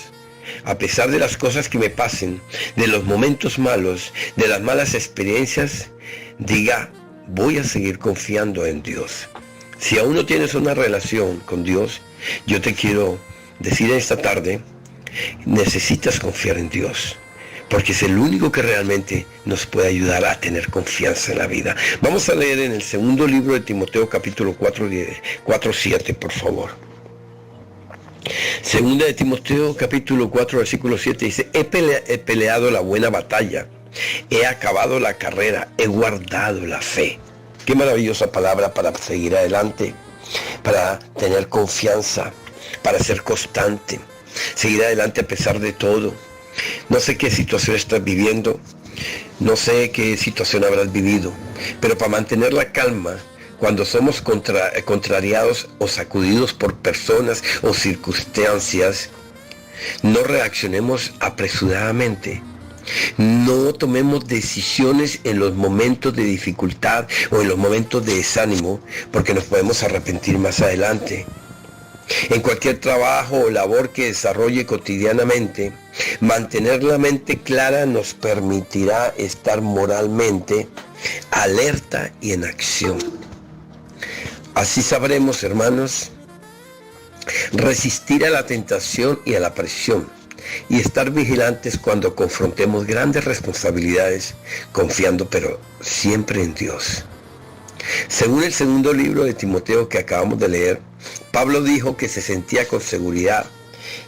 S6: a pesar de las cosas que me pasen, de los momentos malos, de las malas experiencias, diga, voy a seguir confiando en Dios. Si aún no tienes una relación con Dios, yo te quiero decir esta tarde, necesitas confiar en Dios, porque es el único que realmente nos puede ayudar a tener confianza en la vida. Vamos a leer en el segundo libro de Timoteo, capítulo 4:7, por favor. Segunda de Timoteo, capítulo 4, versículo 7, dice, he peleado la buena batalla, he acabado la carrera, he guardado la fe. Qué maravillosa palabra para seguir adelante, para tener confianza, para ser constante, seguir adelante a pesar de todo. No sé qué situación estás viviendo, no sé qué situación habrás vivido, pero para mantener la calma cuando somos contrariados o sacudidos por personas o circunstancias, no reaccionemos apresuradamente. No tomemos decisiones en los momentos de dificultad o en los momentos de desánimo, porque nos podemos arrepentir más adelante. En cualquier trabajo o labor que desarrolle cotidianamente, mantener la mente clara nos permitirá estar moralmente alerta y en acción. Así sabremos, hermanos, resistir a la tentación y a la presión y estar vigilantes cuando confrontemos grandes responsabilidades, confiando pero siempre en Dios. Según el segundo libro de Timoteo que acabamos de leer, Pablo dijo que se sentía con seguridad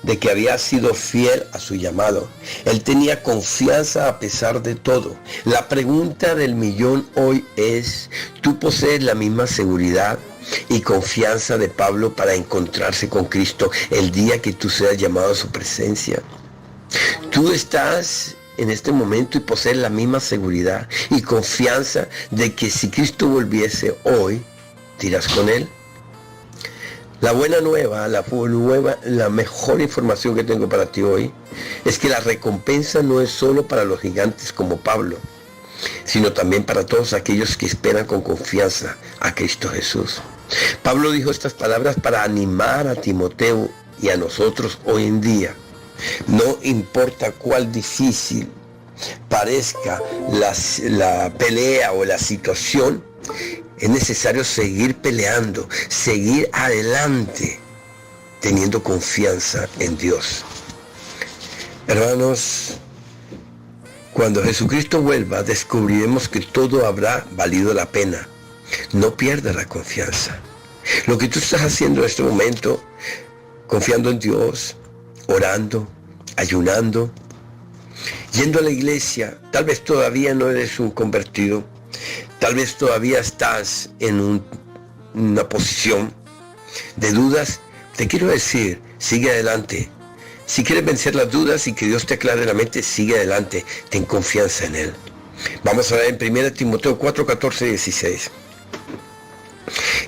S6: de que había sido fiel a su llamado. Él tenía confianza a pesar de todo. La pregunta del millón hoy es, ¿tú posees la misma seguridad y confianza de Pablo para encontrarse con Cristo el día que tú seas llamado a su presencia? ¿Tú estás en este momento y posees la misma seguridad y confianza de que si Cristo volviese hoy, te irás con Él? La buena nueva, la mejor información que tengo para ti hoy es que la recompensa no es solo para los gigantes como Pablo, sino también para todos aquellos que esperan con confianza a Cristo Jesús. Pablo dijo estas palabras para animar a Timoteo y a nosotros hoy en día. No importa cuál difícil parezca la pelea o la situación, es necesario seguir peleando, seguir adelante, teniendo confianza en Dios. Hermanos, cuando Jesucristo vuelva, descubriremos que todo habrá valido la pena. No pierda la confianza. Lo que tú estás haciendo en este momento, confiando en Dios, orando, ayunando, yendo a la iglesia, tal vez todavía no eres un convertido, tal vez todavía estás en una posición de dudas. Te quiero decir, sigue adelante. Si quieres vencer las dudas y que Dios te aclare la mente, sigue adelante, ten confianza en Él. Vamos a ver en 1 Timoteo 4, 14 y 16.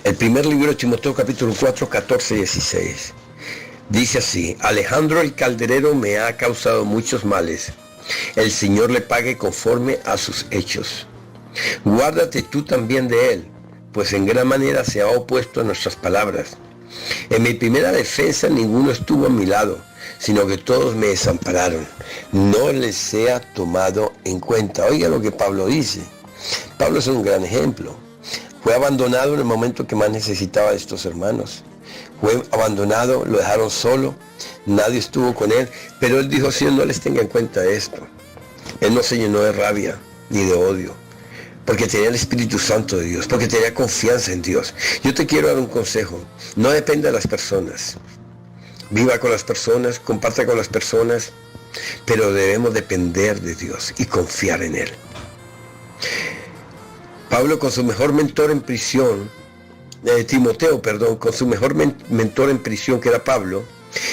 S6: El primer libro de Timoteo, capítulo 4, 14 y 16. Dice así: Alejandro el calderero me ha causado muchos males. El Señor le pague conforme a sus hechos. Guárdate tú también de él, pues en gran manera se ha opuesto a nuestras palabras. En mi primera defensa ninguno estuvo a mi lado, sino que todos me desampararon. No les sea tomado en cuenta. Oiga lo que Pablo dice. Pablo es un gran ejemplo. Fue abandonado en el momento que más necesitaba de estos hermanos. Fue abandonado, lo dejaron solo, nadie estuvo con él, pero él dijo: Señor, no les tenga en cuenta esto. Él no se llenó de rabia ni de odio, porque tenía el Espíritu Santo de Dios, porque tenía confianza en Dios. Yo te quiero dar un consejo: no dependa de las personas. Viva con las personas, comparta con las personas, pero debemos depender de Dios y confiar en Él. Pablo, con su mejor mentor en prisión, Timoteo, con su mejor mentor en prisión, que era Pablo,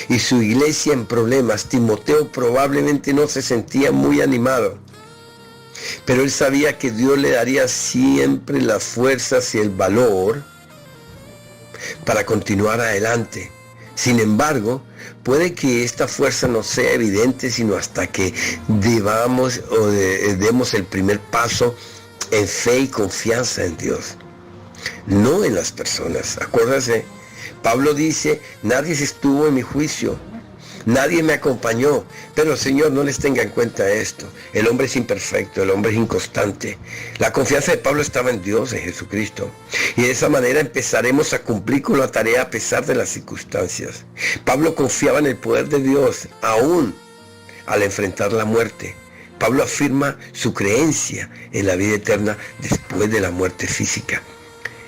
S6: y su iglesia en problemas, Timoteo probablemente no se sentía muy animado, pero él sabía que Dios le daría siempre las fuerzas y el valor para continuar adelante. Sin embargo, puede que esta fuerza no sea evidente sino hasta que demos el primer paso en fe y confianza en Dios, no en las personas. Acuérdase, Pablo dice: nadie estuvo en mi juicio, nadie me acompañó, pero Señor, no les tenga en cuenta esto. El hombre es imperfecto, el hombre es inconstante. La confianza de Pablo estaba en Dios, en Jesucristo, y de esa manera empezaremos a cumplir con la tarea a pesar de las circunstancias. Pablo confiaba en el poder de Dios aún al enfrentar la muerte. Pablo afirma su creencia en la vida eterna después de la muerte física.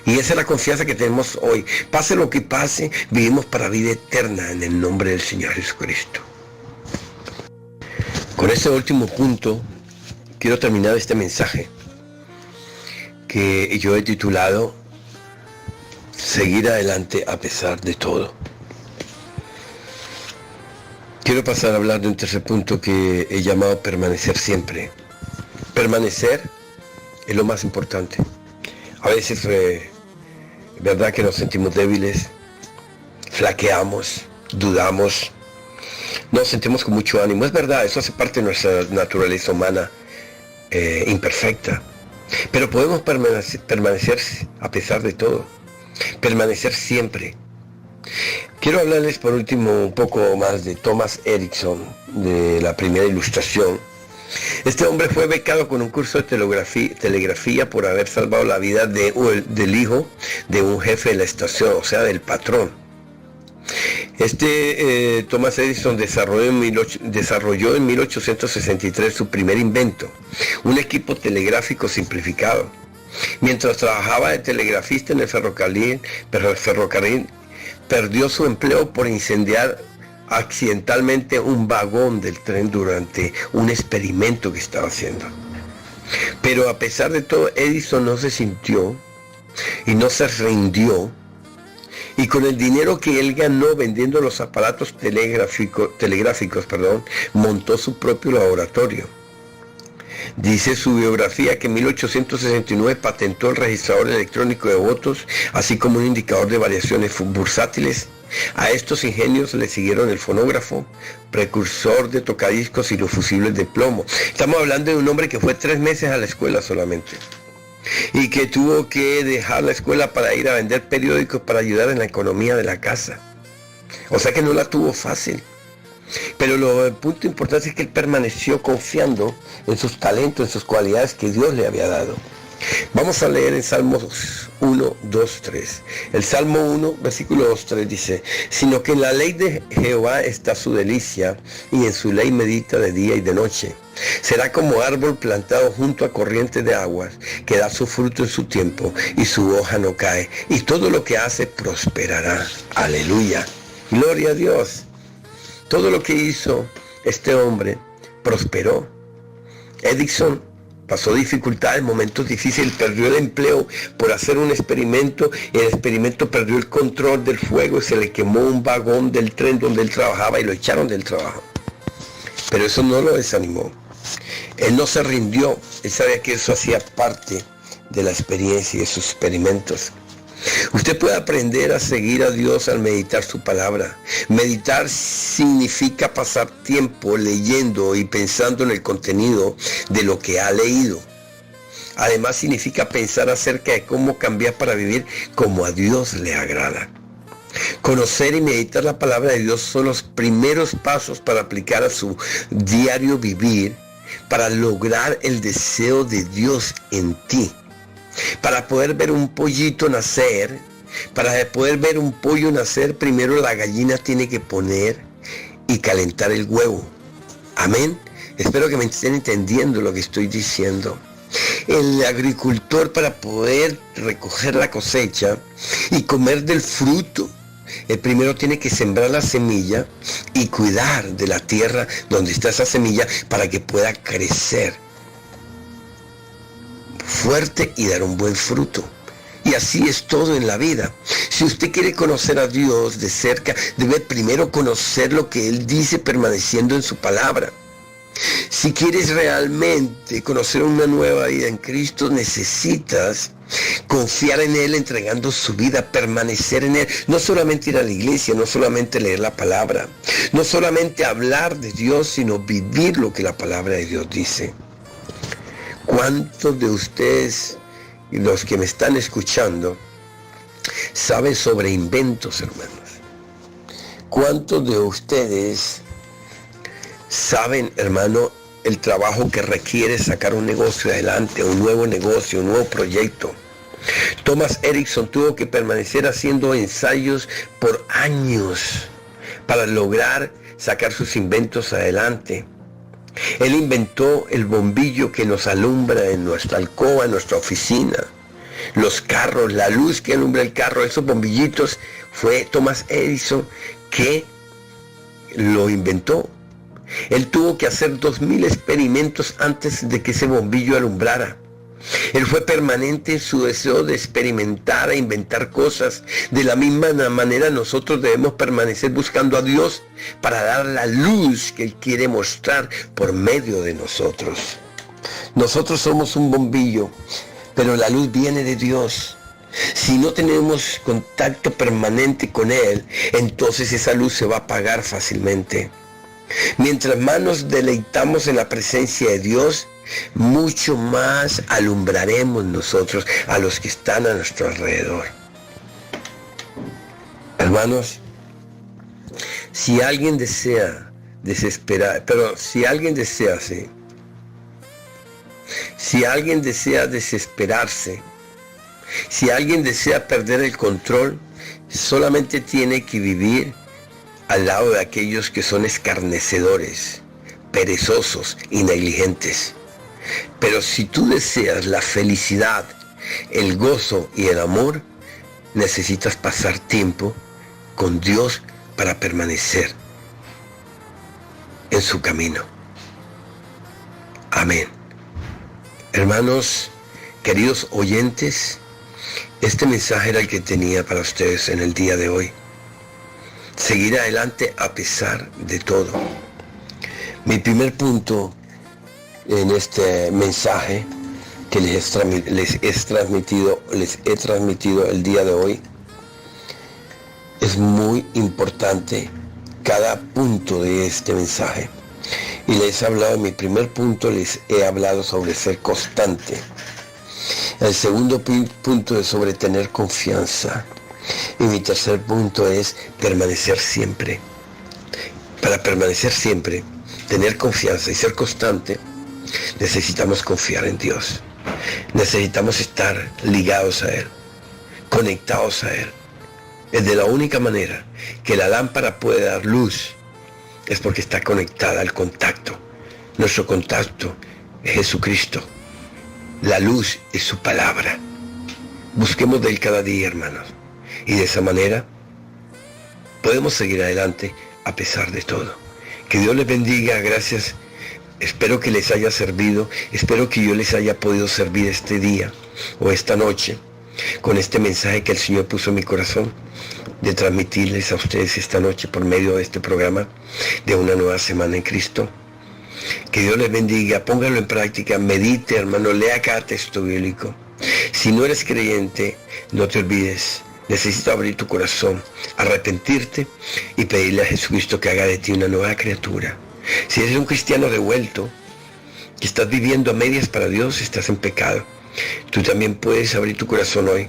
S6: Y esa es la confianza que tenemos hoy. Pase lo que pase, vivimos para vida eterna en el nombre del Señor Jesucristo. Con este último punto, quiero terminar este mensaje que yo he titulado Seguir adelante a pesar de todo. Quiero pasar a hablar de un tercer punto que he llamado permanecer siempre. Permanecer es lo más importante. A veces, verdad que nos sentimos débiles, flaqueamos, dudamos, nos sentimos con mucho ánimo. Es verdad, eso hace parte de nuestra naturaleza humana imperfecta. Pero podemos permanecer a pesar de todo. Permanecer siempre. Quiero hablarles por último un poco más de Thomas Edison, de la primera ilustración. Este hombre fue becado con un curso de telegrafía por haber salvado la vida del hijo de un jefe de la estación, o sea, del patrón. Thomas Edison desarrolló en 1863 su primer invento, un equipo telegráfico simplificado. Mientras trabajaba de telegrafista en el ferrocarril, perdió su empleo por incendiar accidentalmente un vagón del tren durante un experimento que estaba haciendo. Pero a pesar de todo, Edison no se sintió y no se rindió, y con el dinero que él ganó vendiendo los aparatos telegráficos, montó su propio laboratorio. Dice su biografía que en 1869 patentó el registrador electrónico de votos, así como un indicador de variaciones bursátiles. A estos ingenios le siguieron el fonógrafo, precursor de tocadiscos y los fusibles de plomo. Estamos hablando de un hombre que fue 3 meses a la escuela solamente, y que tuvo que dejar la escuela para ir a vender periódicos para ayudar en la economía de la casa. O sea que no la tuvo fácil. Pero el punto importante es que él permaneció confiando en sus talentos, en sus cualidades que Dios le había dado. Vamos a leer en Salmos 1, 2, 3. El Salmo 1, versículo 2, 3 dice: sino que en la ley de Jehová está su delicia, y en su ley medita de día y de noche. Será como árbol plantado junto a corrientes de aguas, que da su fruto en su tiempo, y su hoja no cae, y todo lo que hace prosperará. Aleluya. Gloria a Dios. Todo lo que hizo este hombre prosperó. Edison pasó dificultades, momentos difíciles, perdió el empleo por hacer un experimento, y el experimento perdió el control del fuego y se le quemó un vagón del tren donde él trabajaba y lo echaron del trabajo. Pero eso no lo desanimó. Él no se rindió, él sabía que eso hacía parte de la experiencia y de sus experimentos. Usted puede aprender a seguir a Dios al meditar su palabra. Meditar significa pasar tiempo leyendo y pensando en el contenido de lo que ha leído. Además significa pensar acerca de cómo cambiar para vivir como a Dios le agrada. Conocer y meditar la palabra de Dios son los primeros pasos para aplicar a su diario vivir, para lograr el deseo de Dios en ti. Para poder ver un pollito nacer, para poder ver un pollo nacer, primero la gallina tiene que poner y calentar el huevo. Amén. Espero que me estén entendiendo lo que estoy diciendo. El agricultor, para poder recoger la cosecha y comer del fruto, el primero tiene que sembrar la semilla y cuidar de la tierra donde está esa semilla para que pueda crecer fuerte y dar un buen fruto. Y así es todo en la vida. Si usted quiere conocer a Dios de cerca, debe primero conocer lo que Él dice permaneciendo en su palabra. Si quieres realmente conocer una nueva vida en Cristo, necesitas confiar en Él, entregando su vida, permanecer en Él. No solamente ir a la iglesia, no solamente leer la palabra, no solamente hablar de Dios, sino vivir lo que la palabra de Dios dice. ¿Cuántos de ustedes, los que me están escuchando, saben sobre inventos, hermanos? ¿Cuántos de ustedes saben, hermano, el trabajo que requiere sacar un negocio adelante, un nuevo negocio, un nuevo proyecto? Thomas Edison tuvo que permanecer haciendo ensayos por años para lograr sacar sus inventos adelante. Él inventó el bombillo que nos alumbra en nuestra alcoba, en nuestra oficina. Los carros, la luz que alumbra el carro, esos bombillitos, fue Thomas Edison que lo inventó. Él tuvo que hacer 2000 experimentos antes de que ese bombillo alumbrara. Él fue permanente en su deseo de experimentar e inventar cosas. De la misma manera nosotros debemos permanecer buscando a Dios para dar la luz que Él quiere mostrar por medio de nosotros. Nosotros somos un bombillo, pero la luz viene de Dios. Si no tenemos contacto permanente con Él, entonces esa luz se va a apagar fácilmente. Mientras más nos deleitamos en la presencia de Dios, mucho más alumbraremos nosotros a los que están a nuestro alrededor. Hermanos, si alguien desea desesperarse, si alguien desea perder el control, solamente tiene que vivir al lado de aquellos que son escarnecedores, perezosos y negligentes. Pero si tú deseas la felicidad, el gozo y el amor, necesitas pasar tiempo con Dios para permanecer en su camino. Amén. Hermanos, queridos oyentes, este mensaje era el que tenía para ustedes en el día de hoy. Seguir adelante a pesar de todo. Mi primer punto en este mensaje que les he transmitido el día de hoy, es muy importante cada punto de este mensaje. Y les he hablado, en mi primer punto les he hablado sobre ser constante. El segundo punto es sobre tener confianza. Y mi tercer punto es permanecer siempre. Para permanecer siempre, tener confianza y ser constante, necesitamos confiar en Dios. Necesitamos estar ligados a Él, conectados a Él. Es de la única manera que la lámpara puede dar luz, es porque está conectada al contacto. Nuestro contacto es Jesucristo. La luz es su palabra. Busquemos de Él cada día, hermanos. Y de esa manera podemos seguir adelante a pesar de todo. Que Dios les bendiga, gracias. Espero que les haya servido, espero que yo les haya podido servir este día o esta noche con este mensaje que el Señor puso en mi corazón de transmitirles a ustedes esta noche por medio de este programa de una nueva semana en Cristo. Que Dios les bendiga, póngalo en práctica, medite, hermano, lea cada texto bíblico. Si no eres creyente, no te olvides, necesitas abrir tu corazón, arrepentirte y pedirle a Jesucristo que haga de ti una nueva criatura. Si eres un cristiano revuelto, que estás viviendo a medias para Dios, estás en pecado. Tú también puedes abrir tu corazón hoy,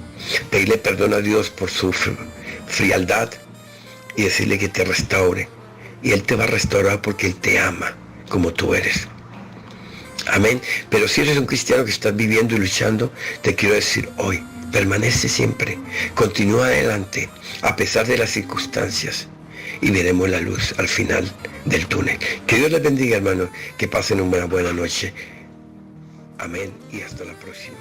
S6: pedirle perdón a Dios por su frialdad y decirle que te restaure. Y Él te va a restaurar porque Él te ama como tú eres. Amén. Pero si eres un cristiano que estás viviendo y luchando, te quiero decir hoy, permanece siempre, continúa adelante, a pesar de las circunstancias, y veremos la luz al final del túnel. Que Dios les bendiga, hermanos, que pasen una buena noche. Amén y hasta la próxima.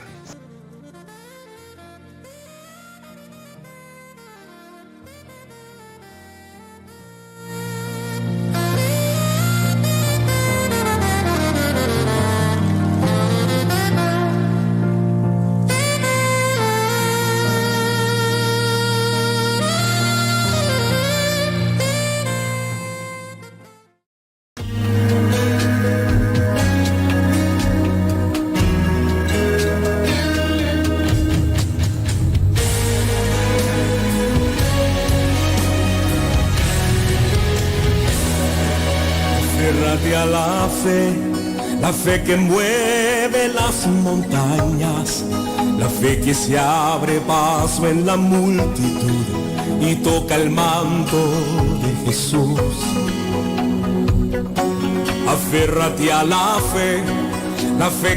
S5: Aférrate a la fe que mueve las montañas, la fe que se abre paso en la multitud y toca el manto de Jesús. Aférrate a la fe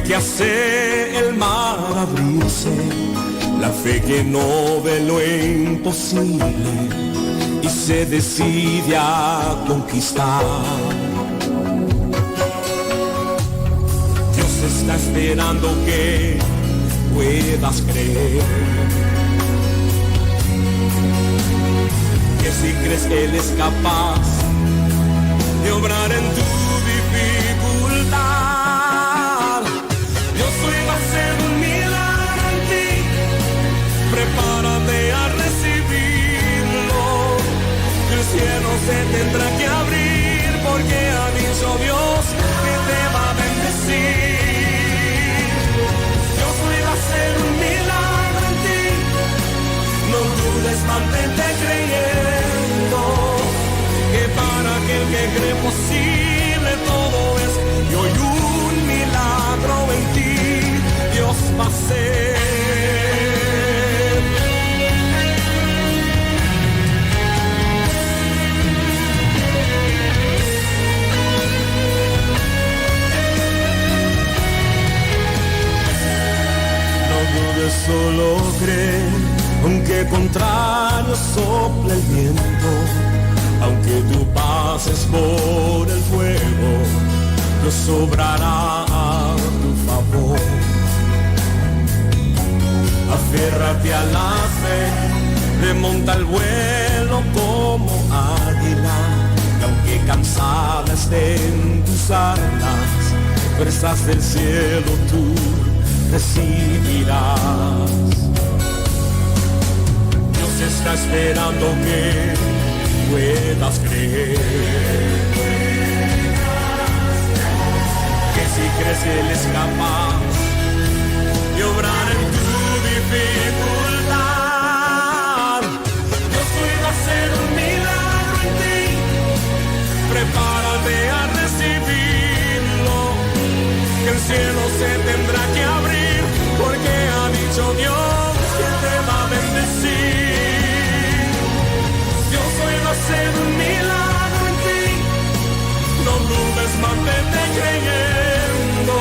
S5: que hace el mar abrirse, la fe que no ve lo imposible y se decide a conquistar. Dios está esperando que puedas creer, que si crees que Él es capaz de obrar en tu dificultad, Dios hoy va a hacer un milagro en ti. Prepárate a recibirlo, el cielo se tendrá que abrir, porque ha dicho Dios que te va a bendecir. Dios hoy va a hacer un milagro en ti, no dudes, mantente creyendo, que para aquel que cree posible todo es, y hoy un milagro en ti Dios va a hacer. Solo cree, aunque contrario sople el viento, aunque tú pases por el fuego, Dios obrará a tu favor. Aférrate a la fe, remonta el vuelo como águila, y aunque cansada estén tus alas, fuerzas del cielo tú recibirás. Dios está esperando que puedas creer, que si crees Él es capaz de obrar en tu dificultad, Dios hoy va a hacer un milagro en ti. Prepárate a recibirlo, que el cielo se tendrá que abrir, porque ha dicho Dios que te va a bendecir. Dios hoy va a hacer un milagro en ti, no dudes, mantente creyendo,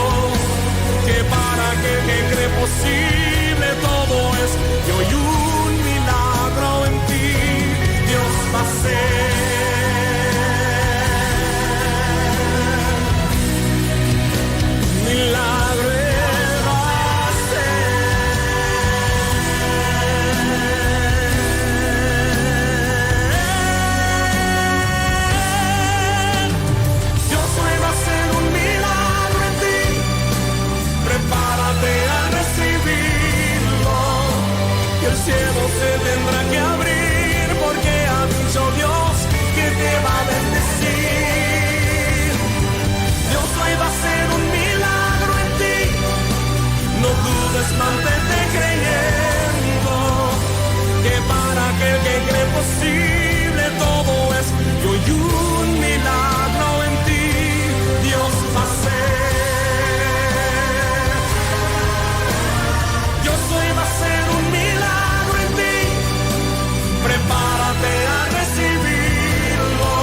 S5: que para aquel que cree posible todo es, y hoy un milagro en ti Dios va a hacer. Milagro va a hacer. Dios hoy va a hacer un milagro en ti. Prepárate a recibirlo, y el cielo se tendrá que abrir, porque ha dicho Dios que te va a bendecir. Dios hoy va a hacer un milagro en ti. No dudes, mantente creyendo, que para aquel que cree posible todo es, y hoy un milagro en ti Dios va a hacer. Dios hoy va a hacer un milagro en ti. Prepárate a recibirlo,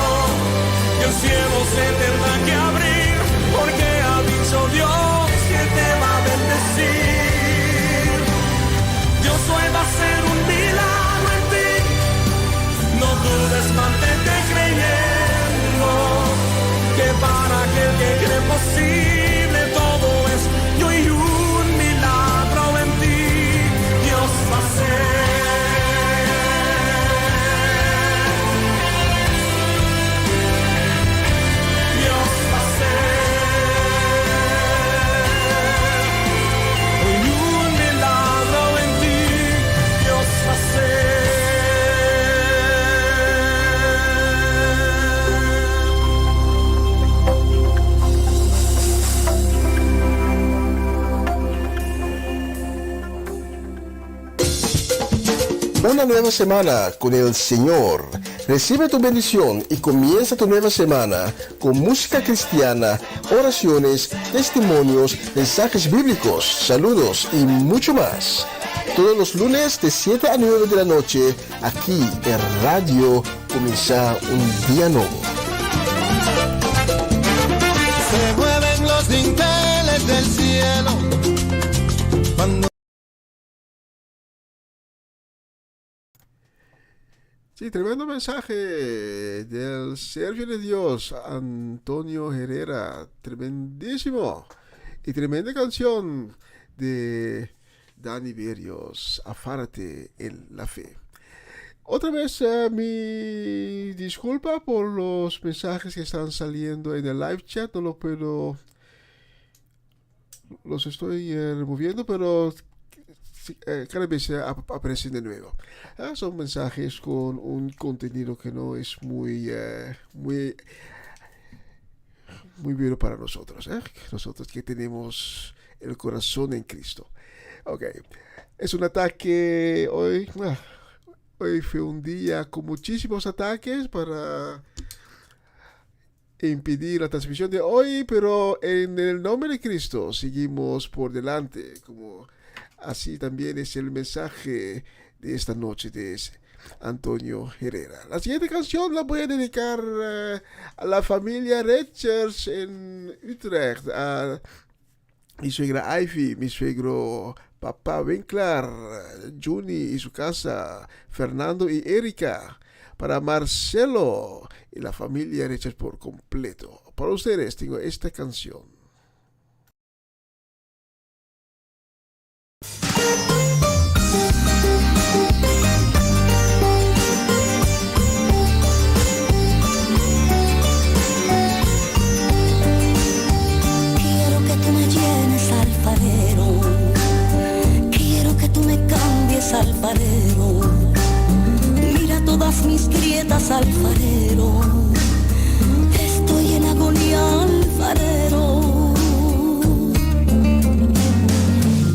S5: y el cielo se tendrá que abrir, porque ha dicho Dios que te va a bendecir. Dios hoy va a hacer un milagro en ti. No dudes, mantente creyendo, que para aquel que cree posible todo es, y hoy un milagro en ti Dios va a hacer. Dios va a hacer. Hoy un milagro en ti Dios va a hacer.
S1: Una nueva semana con el Señor. Recibe tu bendición y comienza tu nueva semana con música cristiana, oraciones, testimonios, mensajes bíblicos, saludos y mucho más. Todos los lunes de 7 a 9 de la noche, aquí en Radio Comienza un Día Nuevo.
S3: Se mueven los dinteles del cielo cuando...
S1: Sí, tremendo mensaje del servidor de Dios, Antonio Herrera, tremendísimo. Y tremenda canción de Dani Berrios, Afárate en la fe. Otra vez mi disculpa por los mensajes que están saliendo en el live chat, no lo puedo, los estoy removiendo, pero cada vez aparecen de nuevo. Son mensajes con un contenido que no es muy bueno para nosotros, nosotros que tenemos el corazón en Cristo. Ok, es un ataque hoy. Hoy fue un día con muchísimos ataques para impedir la transmisión de hoy, pero en el nombre de Cristo seguimos por delante, como así también es el mensaje de esta noche de Antonio Herrera. La siguiente canción la voy a dedicar a la familia Richards en Utrecht, a mi suegra Ivy, mi suegro papá Winkler, Juni y su casa, Fernando y Erika, para Marcelo y la familia Richards por completo. Para ustedes tengo esta canción.
S7: Alfarero, mira todas mis grietas, alfarero, estoy en agonía, alfarero.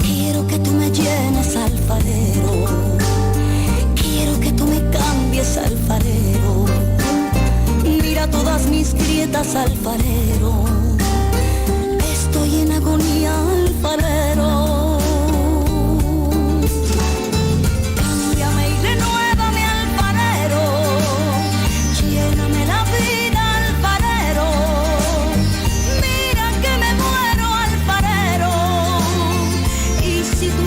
S7: Quiero que tú me llenes, alfarero, quiero que tú me cambies, alfarero, mira todas mis grietas, alfarero, estoy en agonía, alfarero. Si tú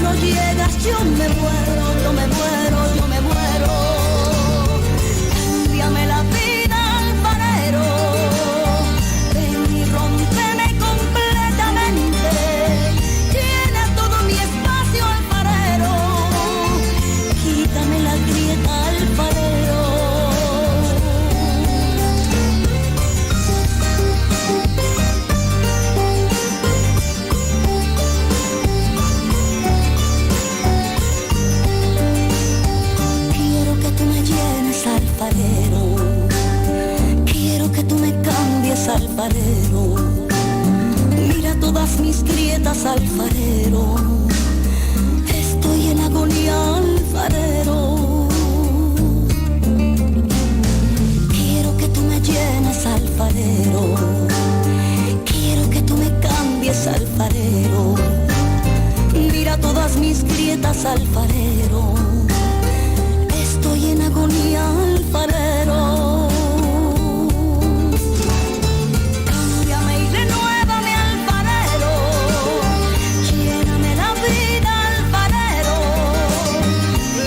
S7: alfarero. Mira todas mis grietas, alfarero. Estoy en agonía, alfarero. Quiero que tú me llenes, alfarero. Quiero que tú me cambies, alfarero. Mira todas mis grietas, alfarero. Estoy en agonía, alfarero. Cámbiame y renuévame, alfarero. Lléname la vida, alfarero.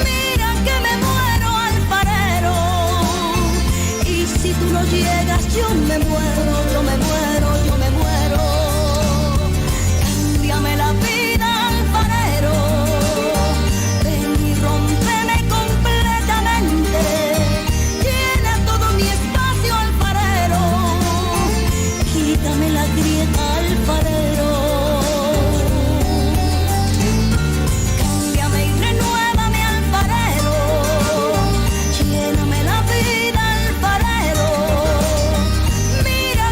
S7: Mira que me muero, alfarero. Y si tú no llegas, yo me muero, yo me muero, yo me muero. Cámbiame la vida, alfarero. Ven y rómpeme completamente. Llena todo mi espacio, alfarero. Quítame la grieta, alfarero. Cámbiame y renuévame, alfarero. Lléname la vida, alfarero. Mira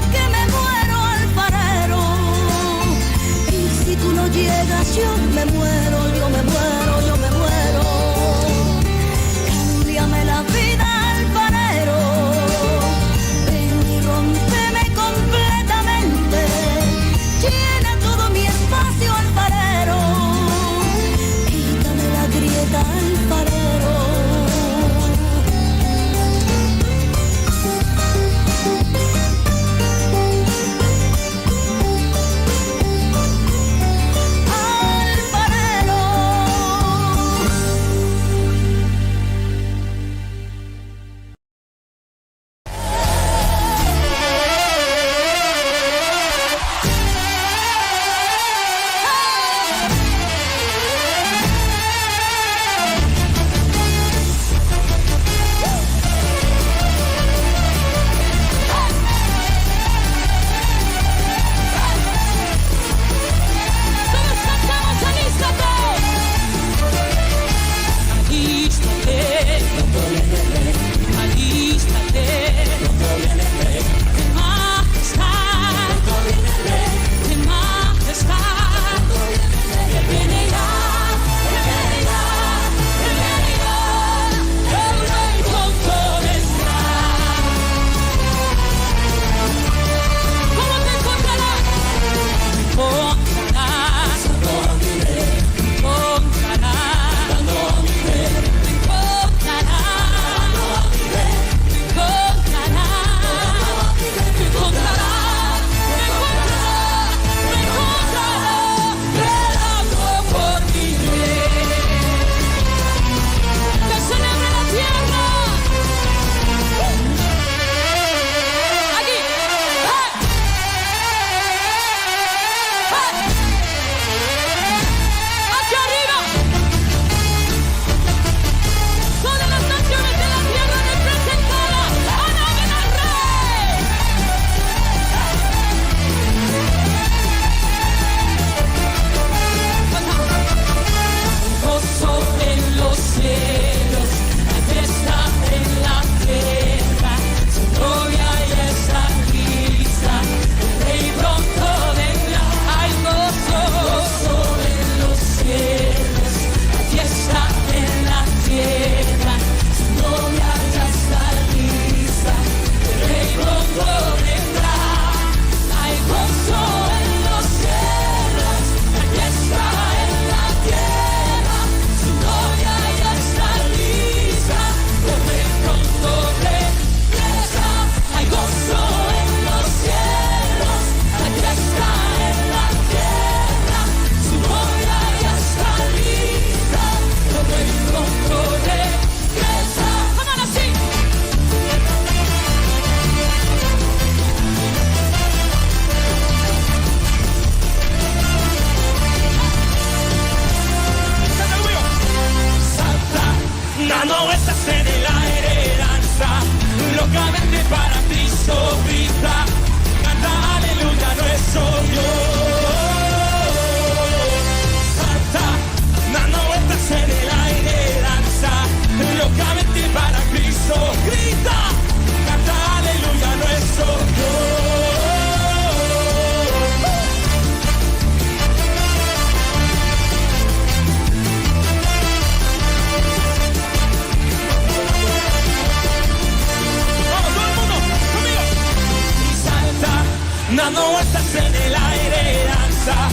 S5: dando vueltas en el aire, danza,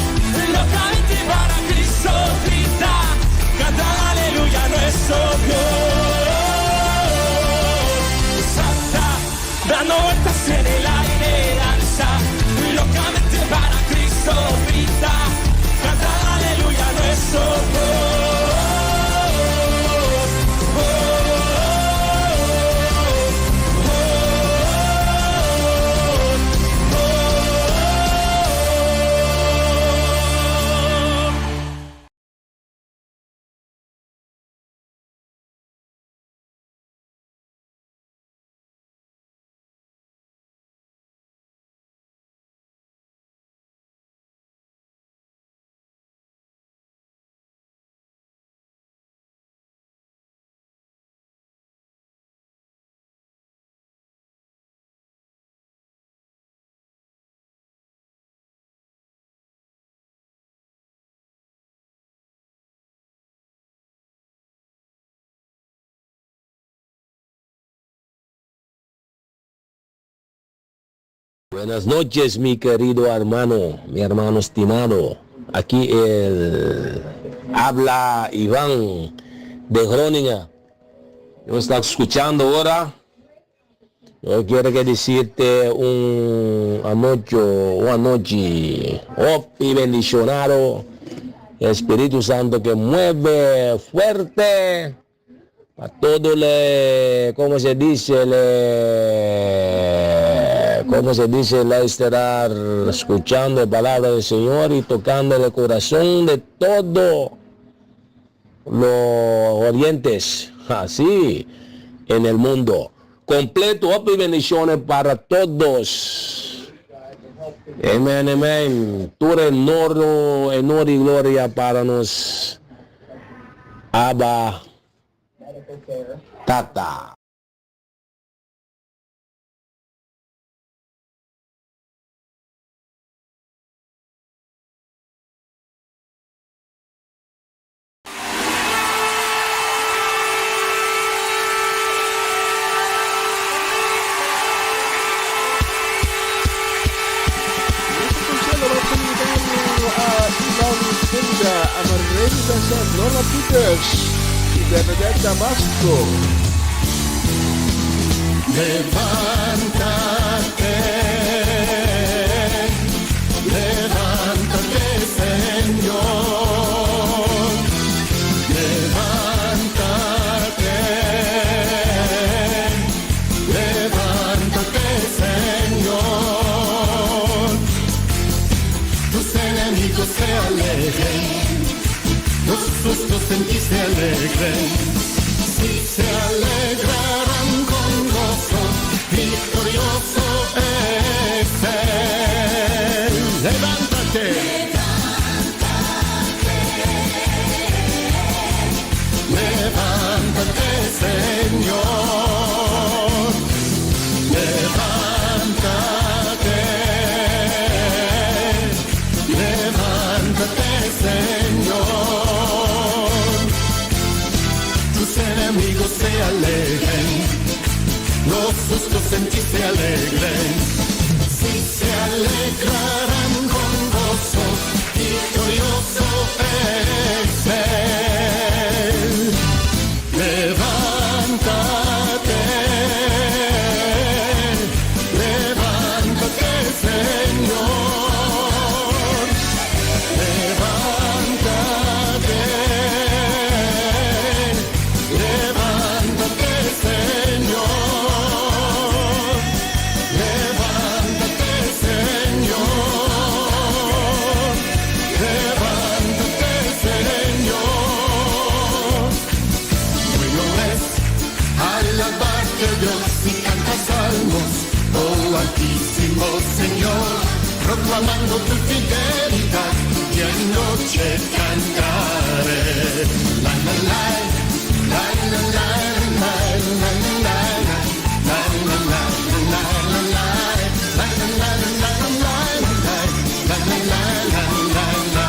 S5: locamente para Cristo grita, canta aleluya nuestro Dios. Santa, dando vueltas en el aire, danza, locamente para Cristo grita, canta aleluya nuestro Dios.
S8: Buenas noches, mi querido hermano, mi hermano estimado. Aquí habla Iván de Groningen. Yo está escuchando ahora. Yo quiero que decirte una noche y bendicionado. El Espíritu Santo que mueve fuerte a todo ¿cómo se dice? Le estar escuchando la palabra del Señor y tocando el corazón de todos los orientes, así en el mundo. Completo y bendiciones para todos. Amén, amén. Todo honor y gloria para nos. Abba, Tata.
S1: Amarrelita Lola Peters y Bernadette Damasco.
S3: Levántate, levántate, Señor. Levántate, levántate, Señor. Tus enemigos se alegren, los justos en ti se alegren, si se alegrarán con gozo, victorioso es Él. Levántate, levántate, Señor, levántate, levántate, Señor. Tus enemigos se alegren, los justos en ti se alegren, si se alegrarán con gozo, victorioso es Él. Levántate, levántate, Señor, levántate, levántate, Señor, levántate, Señor, levántate, Señor. Bueno es alabarte, Dios, y canta salmos, oh Altísimo Señor, proclamando tu fidelidad, día y noche cantaré. La la la, la la la, la la la, la la la, la la la, la la la, la la la, la la la, la la la.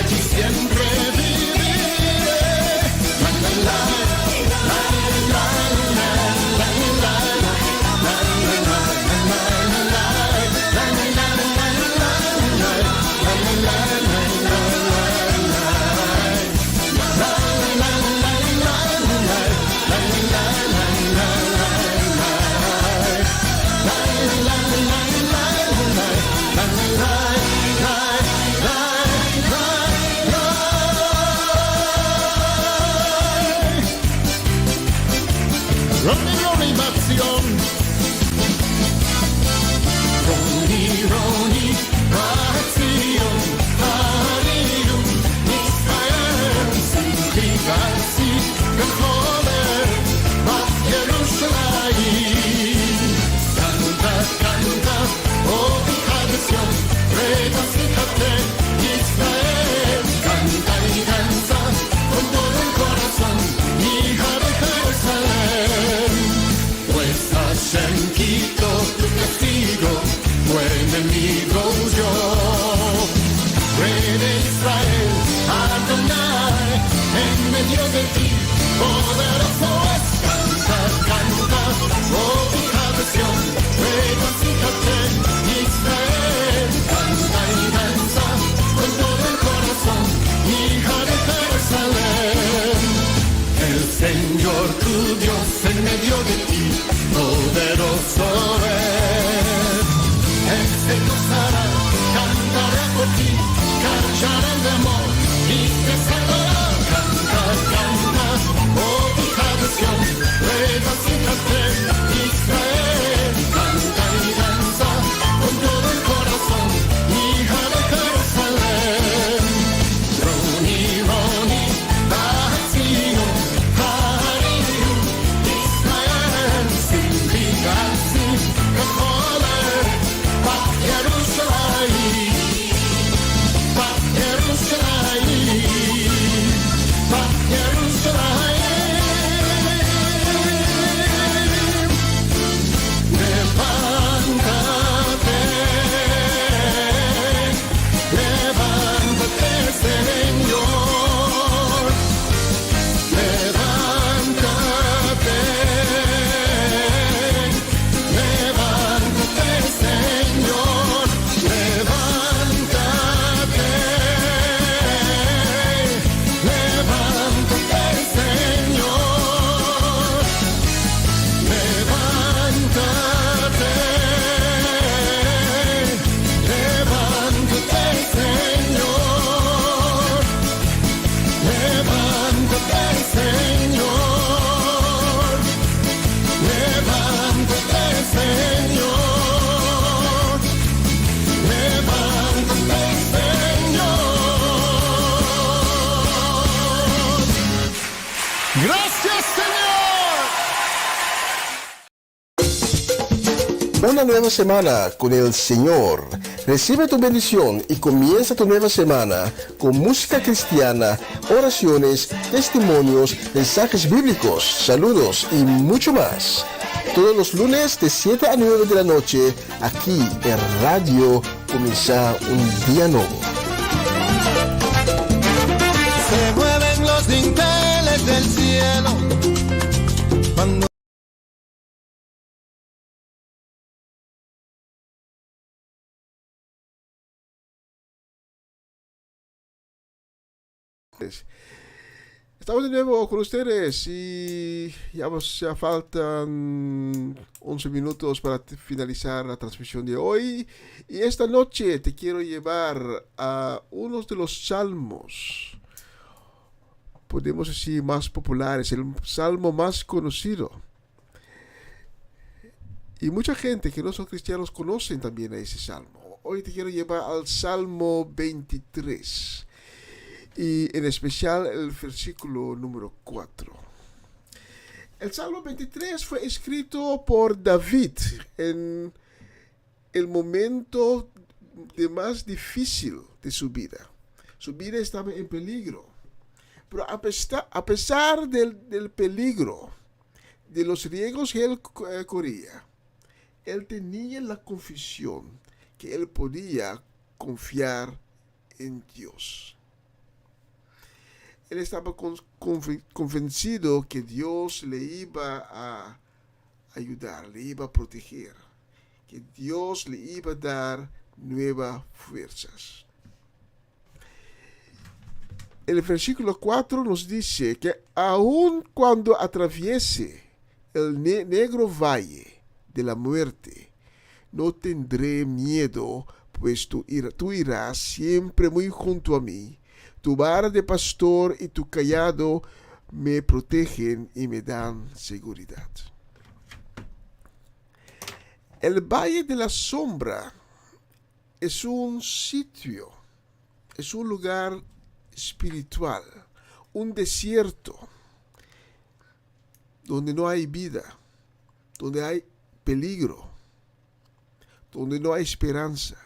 S3: allí siempre viviré. La, la, la, la, la, la, la, la, la, Ronimación. Roni, acción, Hallelujah, Israel, Simpligarsi, Geholer, Bat Yerushalayim. Canta, canta, oh mi canción, regocíjate, Israel, canta y danza con todo el corazón, hija de Jerusalén. Pues Hashem quitó tu castigo, fue enemigo yo. Rey de Israel, Adonai, en medio de ti, poderoso es. Canta, canta, oh hija de Sión, regocíjate, Israel, canta y danza con todo el corazón, hija de Jerusalén. El Señor tu Dios en medio de ti, poderoso es. Él se gozará, cantará por ti, callará de amor y te salvará. Canta, canta, oh hija de Sión, regocíjate, Israel, canta y danza con todo el corazón, hija de Jerusalén. Roni, Roni, Batsino, Hallelujah, Israel, Simpligarsi, Geholer, Bat Yerushalayim, Bat Yerushalayim, Bat Yerushalayim. Levántate, levántate, Señor. Levántate, levántate, Señor. Levántate, levántate, Señor. Levántate, levántate, Señor. Levántate, Señor. Levántate, Señor. Levántate, Señor. Gracias, Señor.
S1: Una nueva semana con el Señor. Recibe tu bendición y comienza tu nueva semana con música cristiana, oraciones, testimonios, mensajes bíblicos, saludos y mucho más. Todos los lunes de 7 a 9 de la noche, aquí en Radio Comienza un Día Nuevo.
S3: Se mueven los dinteles del cielo cuando
S1: Estamos de nuevo con ustedes y ya faltan 11 minutos para finalizar la transmisión de hoy. Y esta noche te quiero llevar a uno de los salmos, podemos decir, más populares, el salmo más conocido. Y mucha gente que no son cristianos conocen también a ese salmo. Hoy te quiero llevar al Salmo 23. Y en especial el versículo número 4. El Salmo 23 fue escrito por David en el momento más difícil de su vida. Su vida estaba en peligro. Pero a pesar del peligro, de los riesgos que él corría, él tenía la convicción que él podía confiar en Dios. él estaba convencido que Dios le iba a ayudar, le iba a proteger, que Dios le iba a dar nuevas fuerzas. El versículo 4 nos dice que aun cuando atraviese el negro valle de la muerte, no tendré miedo, pues tú irás siempre muy junto a mí. Tu vara de pastor y tu cayado me protegen y me dan seguridad. El valle de la sombra es un sitio, es un lugar espiritual, un desierto donde no hay vida, donde hay peligro, donde no hay esperanza.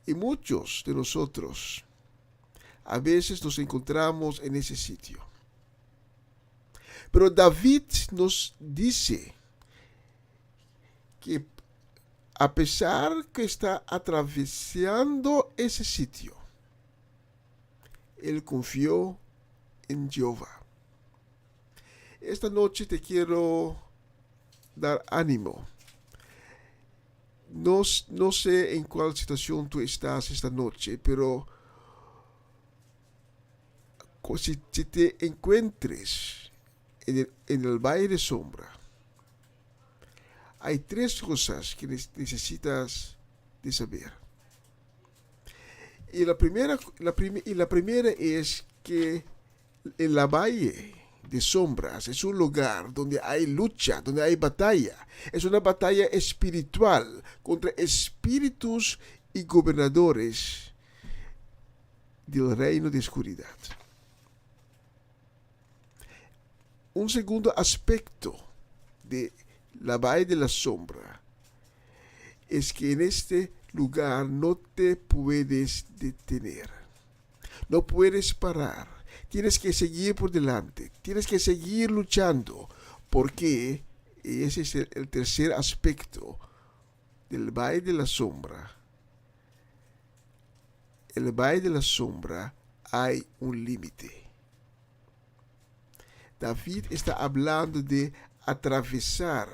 S1: Y muchos de nosotros a veces nos encontramos en ese sitio. Pero David nos dice que a pesar que está atravesando ese sitio, él confió en Jehová. Esta noche te quiero dar ánimo. No sé en cuál situación tú estás esta noche, pero si te encuentres en el valle de sombra, hay 3 cosas que necesitas de saber. Y la primera es que en la valle de sombras es un lugar donde hay lucha, donde hay batalla. Es una batalla espiritual contra espíritus y gobernadores del reino de oscuridad. Un segundo aspecto de la valle de la sombra es que en este lugar no te puedes detener, no puedes parar. Tienes que seguir por delante, tienes que seguir luchando, porque ese es el tercer aspecto del valle de la sombra. En el valle de la sombra hay un límite. David está hablando de atravesar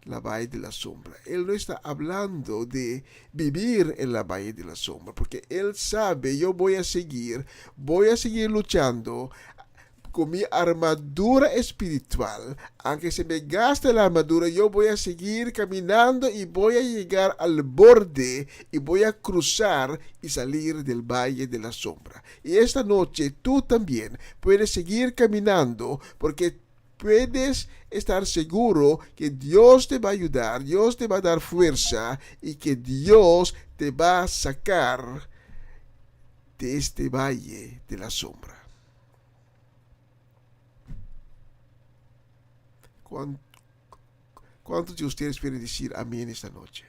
S1: la valle de la sombra. Él no está hablando de vivir en la valle de la sombra, porque él sabe, yo voy a seguir luchando con mi armadura espiritual. Aunque se me gaste la armadura, yo voy a seguir caminando y voy a llegar al borde y voy a cruzar y salir del valle de la sombra. Y esta noche tú también puedes seguir caminando, porque puedes estar seguro que Dios te va a ayudar, Dios te va a dar fuerza y que Dios te va a sacar de este valle de la sombra. ¿Cuántos de ustedes pueden decir amén esta noche?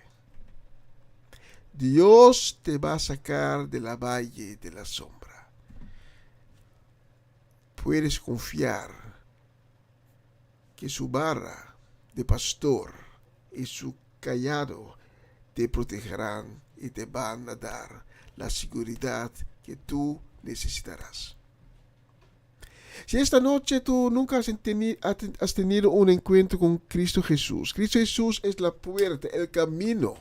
S1: Dios te va a sacar de la valle de la sombra. Puedes confiar que su vara de pastor y su cayado te protegerán y te van a dar la seguridad que tú necesitarás. Si esta noche tú nunca has tenido un encuentro con Cristo Jesús es la puerta, el camino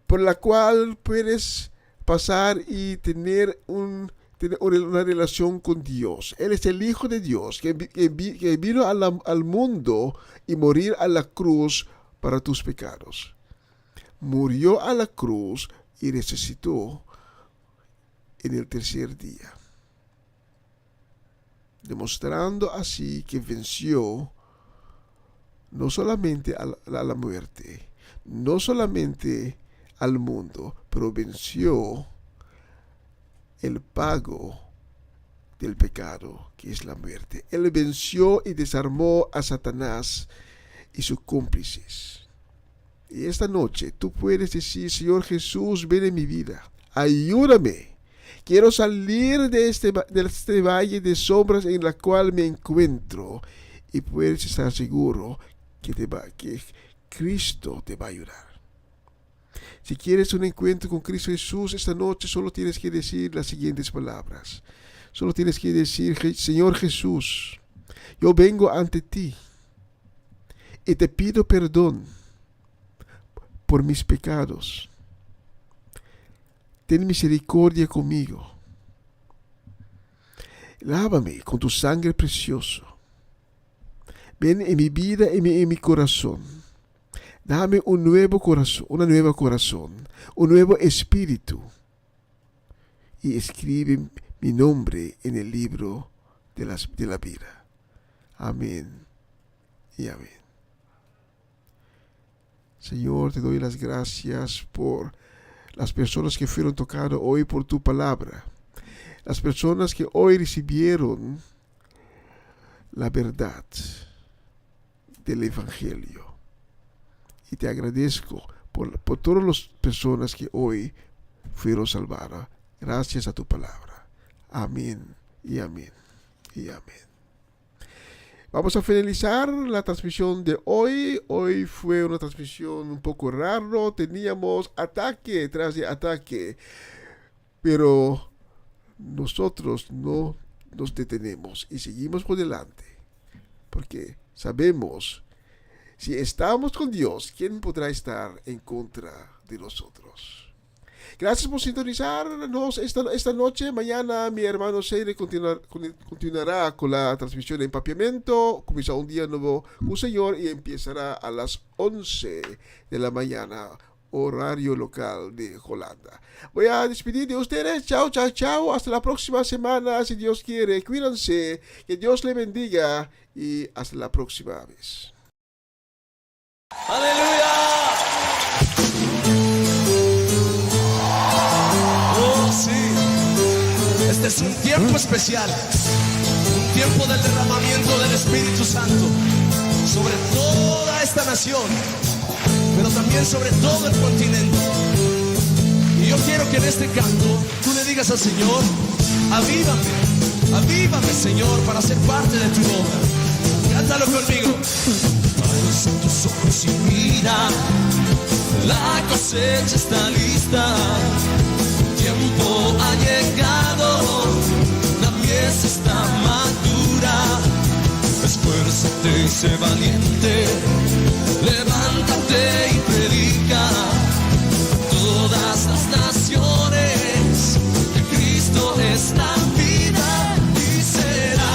S1: por la cual puedes pasar y tener una relación con Dios. Él es el Hijo de Dios que vino al mundo y morir a la cruz para tus pecados. Murió a la cruz y resucitó en el tercer día, demostrando así que venció no solamente a la muerte, no solamente al mundo, pero venció el pago del pecado, que es la muerte. Él venció y desarmó a Satanás y sus cómplices. Y esta noche tú puedes decir: Señor Jesús, ven en mi vida, ayúdame. Quiero salir de este valle de sombras en la cual me encuentro. Y puedes estar seguro que Cristo te va a ayudar. Si quieres un encuentro con Cristo Jesús esta noche, solo tienes que decir las siguientes palabras. Solo tienes que decir: Señor Jesús, yo vengo ante ti y te pido perdón por mis pecados. Ten misericordia conmigo. Lávame con tu sangre preciosa. Ven en mi vida y en mi corazón. Dame un nuevo corazón, un nuevo espíritu. Y escribe mi nombre en el libro de la vida. Amén y amén. Señor, te doy las gracias por las personas que fueron tocadas hoy por tu palabra. Las personas que hoy recibieron la verdad del Evangelio. Y te agradezco por todas las personas que hoy fueron salvadas. Gracias a tu palabra. Amén y amén y amén. Vamos a finalizar la transmisión de hoy. Hoy fue una transmisión un poco raro. Teníamos ataque tras de ataque. Pero nosotros no nos detenemos y seguimos por delante. Porque sabemos, si estamos con Dios, ¿quién podrá estar en contra de nosotros? Gracias por sintonizarnos esta noche. Mañana mi hermano Seire continuará con la transmisión de Empapiamiento. Comienza un día nuevo con Señor y empezará a las 11 de la mañana, horario local de Holanda. Voy a despedir de ustedes. Chao, chao, chao. Hasta la próxima semana, si Dios quiere. Cuídense. Que Dios le bendiga. Y hasta la próxima vez.
S5: ¡Aleluya! Oh, sí. Este es un tiempo especial. Un tiempo del derramamiento del Espíritu Santo sobre toda esta nación, pero también sobre todo el continente. Y yo quiero que en este canto tú le digas al Señor: avívame, avívame, Señor, para ser parte de tu obra. Cántalo conmigo. Alza tus ojos y mira, la cosecha está lista, tiempo ha llegado, la mies está madura. Esfuérzate y sé valiente, levántate y predica a todas las naciones que Cristo es la vida y será.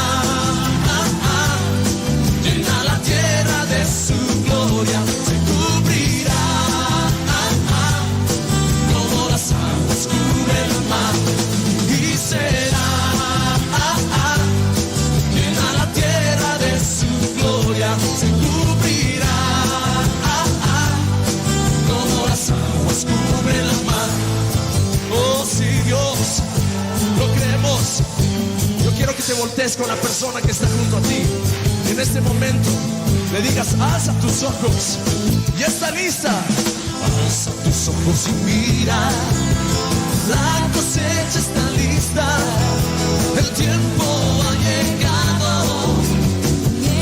S5: Llena la tierra de su gloria, se cubrirá como las aguas cubren el mar y será. Llena la tierra de su gloria, se cubrirá como las aguas cubren el mar. Oh, si Dios, lo creemos. Yo quiero que te voltees con la persona que está junto a ti. En este momento le digas: alza tus ojos, ya está lista. Alza tus ojos y mira, la cosecha está lista, el tiempo ha llegado,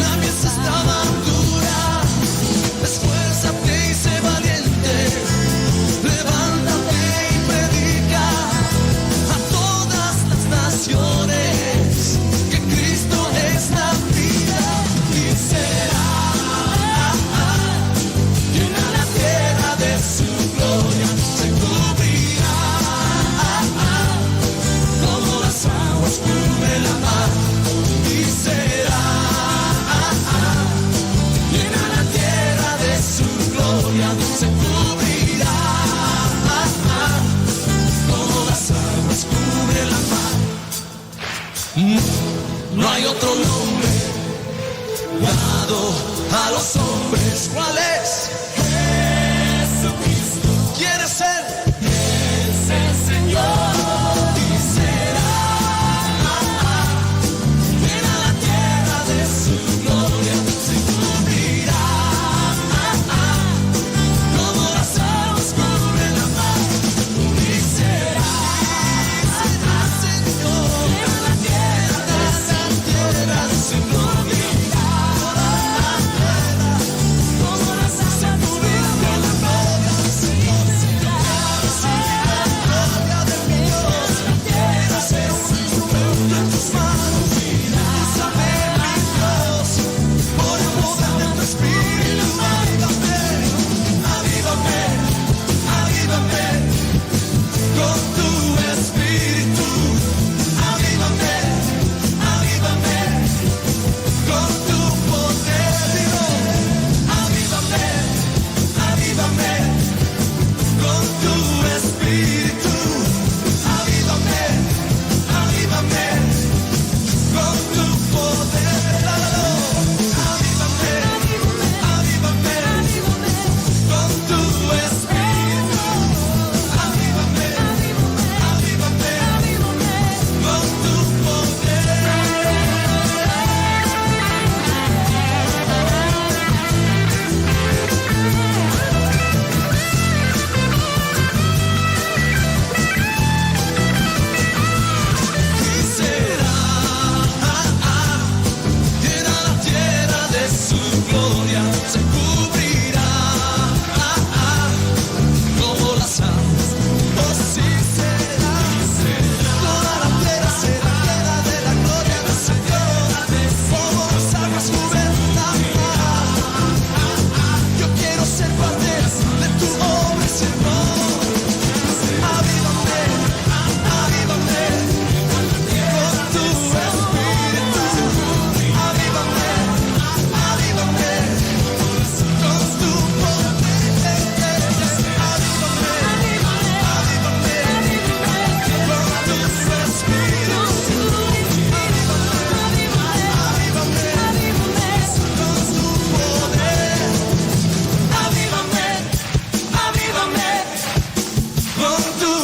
S5: la mies está madura. Esfuérzate y sé valiente, levántate y predica a todas las naciones que Cristo es la vida y será. Llena la tierra de su gloria, se cubrirá como las aguas cubren la mar y será. Llena la tierra de su gloria, se cubrirá como las aguas cubren la mar. No hay otro nombre dado a los hombres. ¿Cuál es? Jesucristo. ¿Quieres ser? Es el Señor y será. Llena la tierra de su gloria, se cubrirá como las aguas cubren la mar y será. Señor, llena la tierra de su gloria. Como las
S4: con tu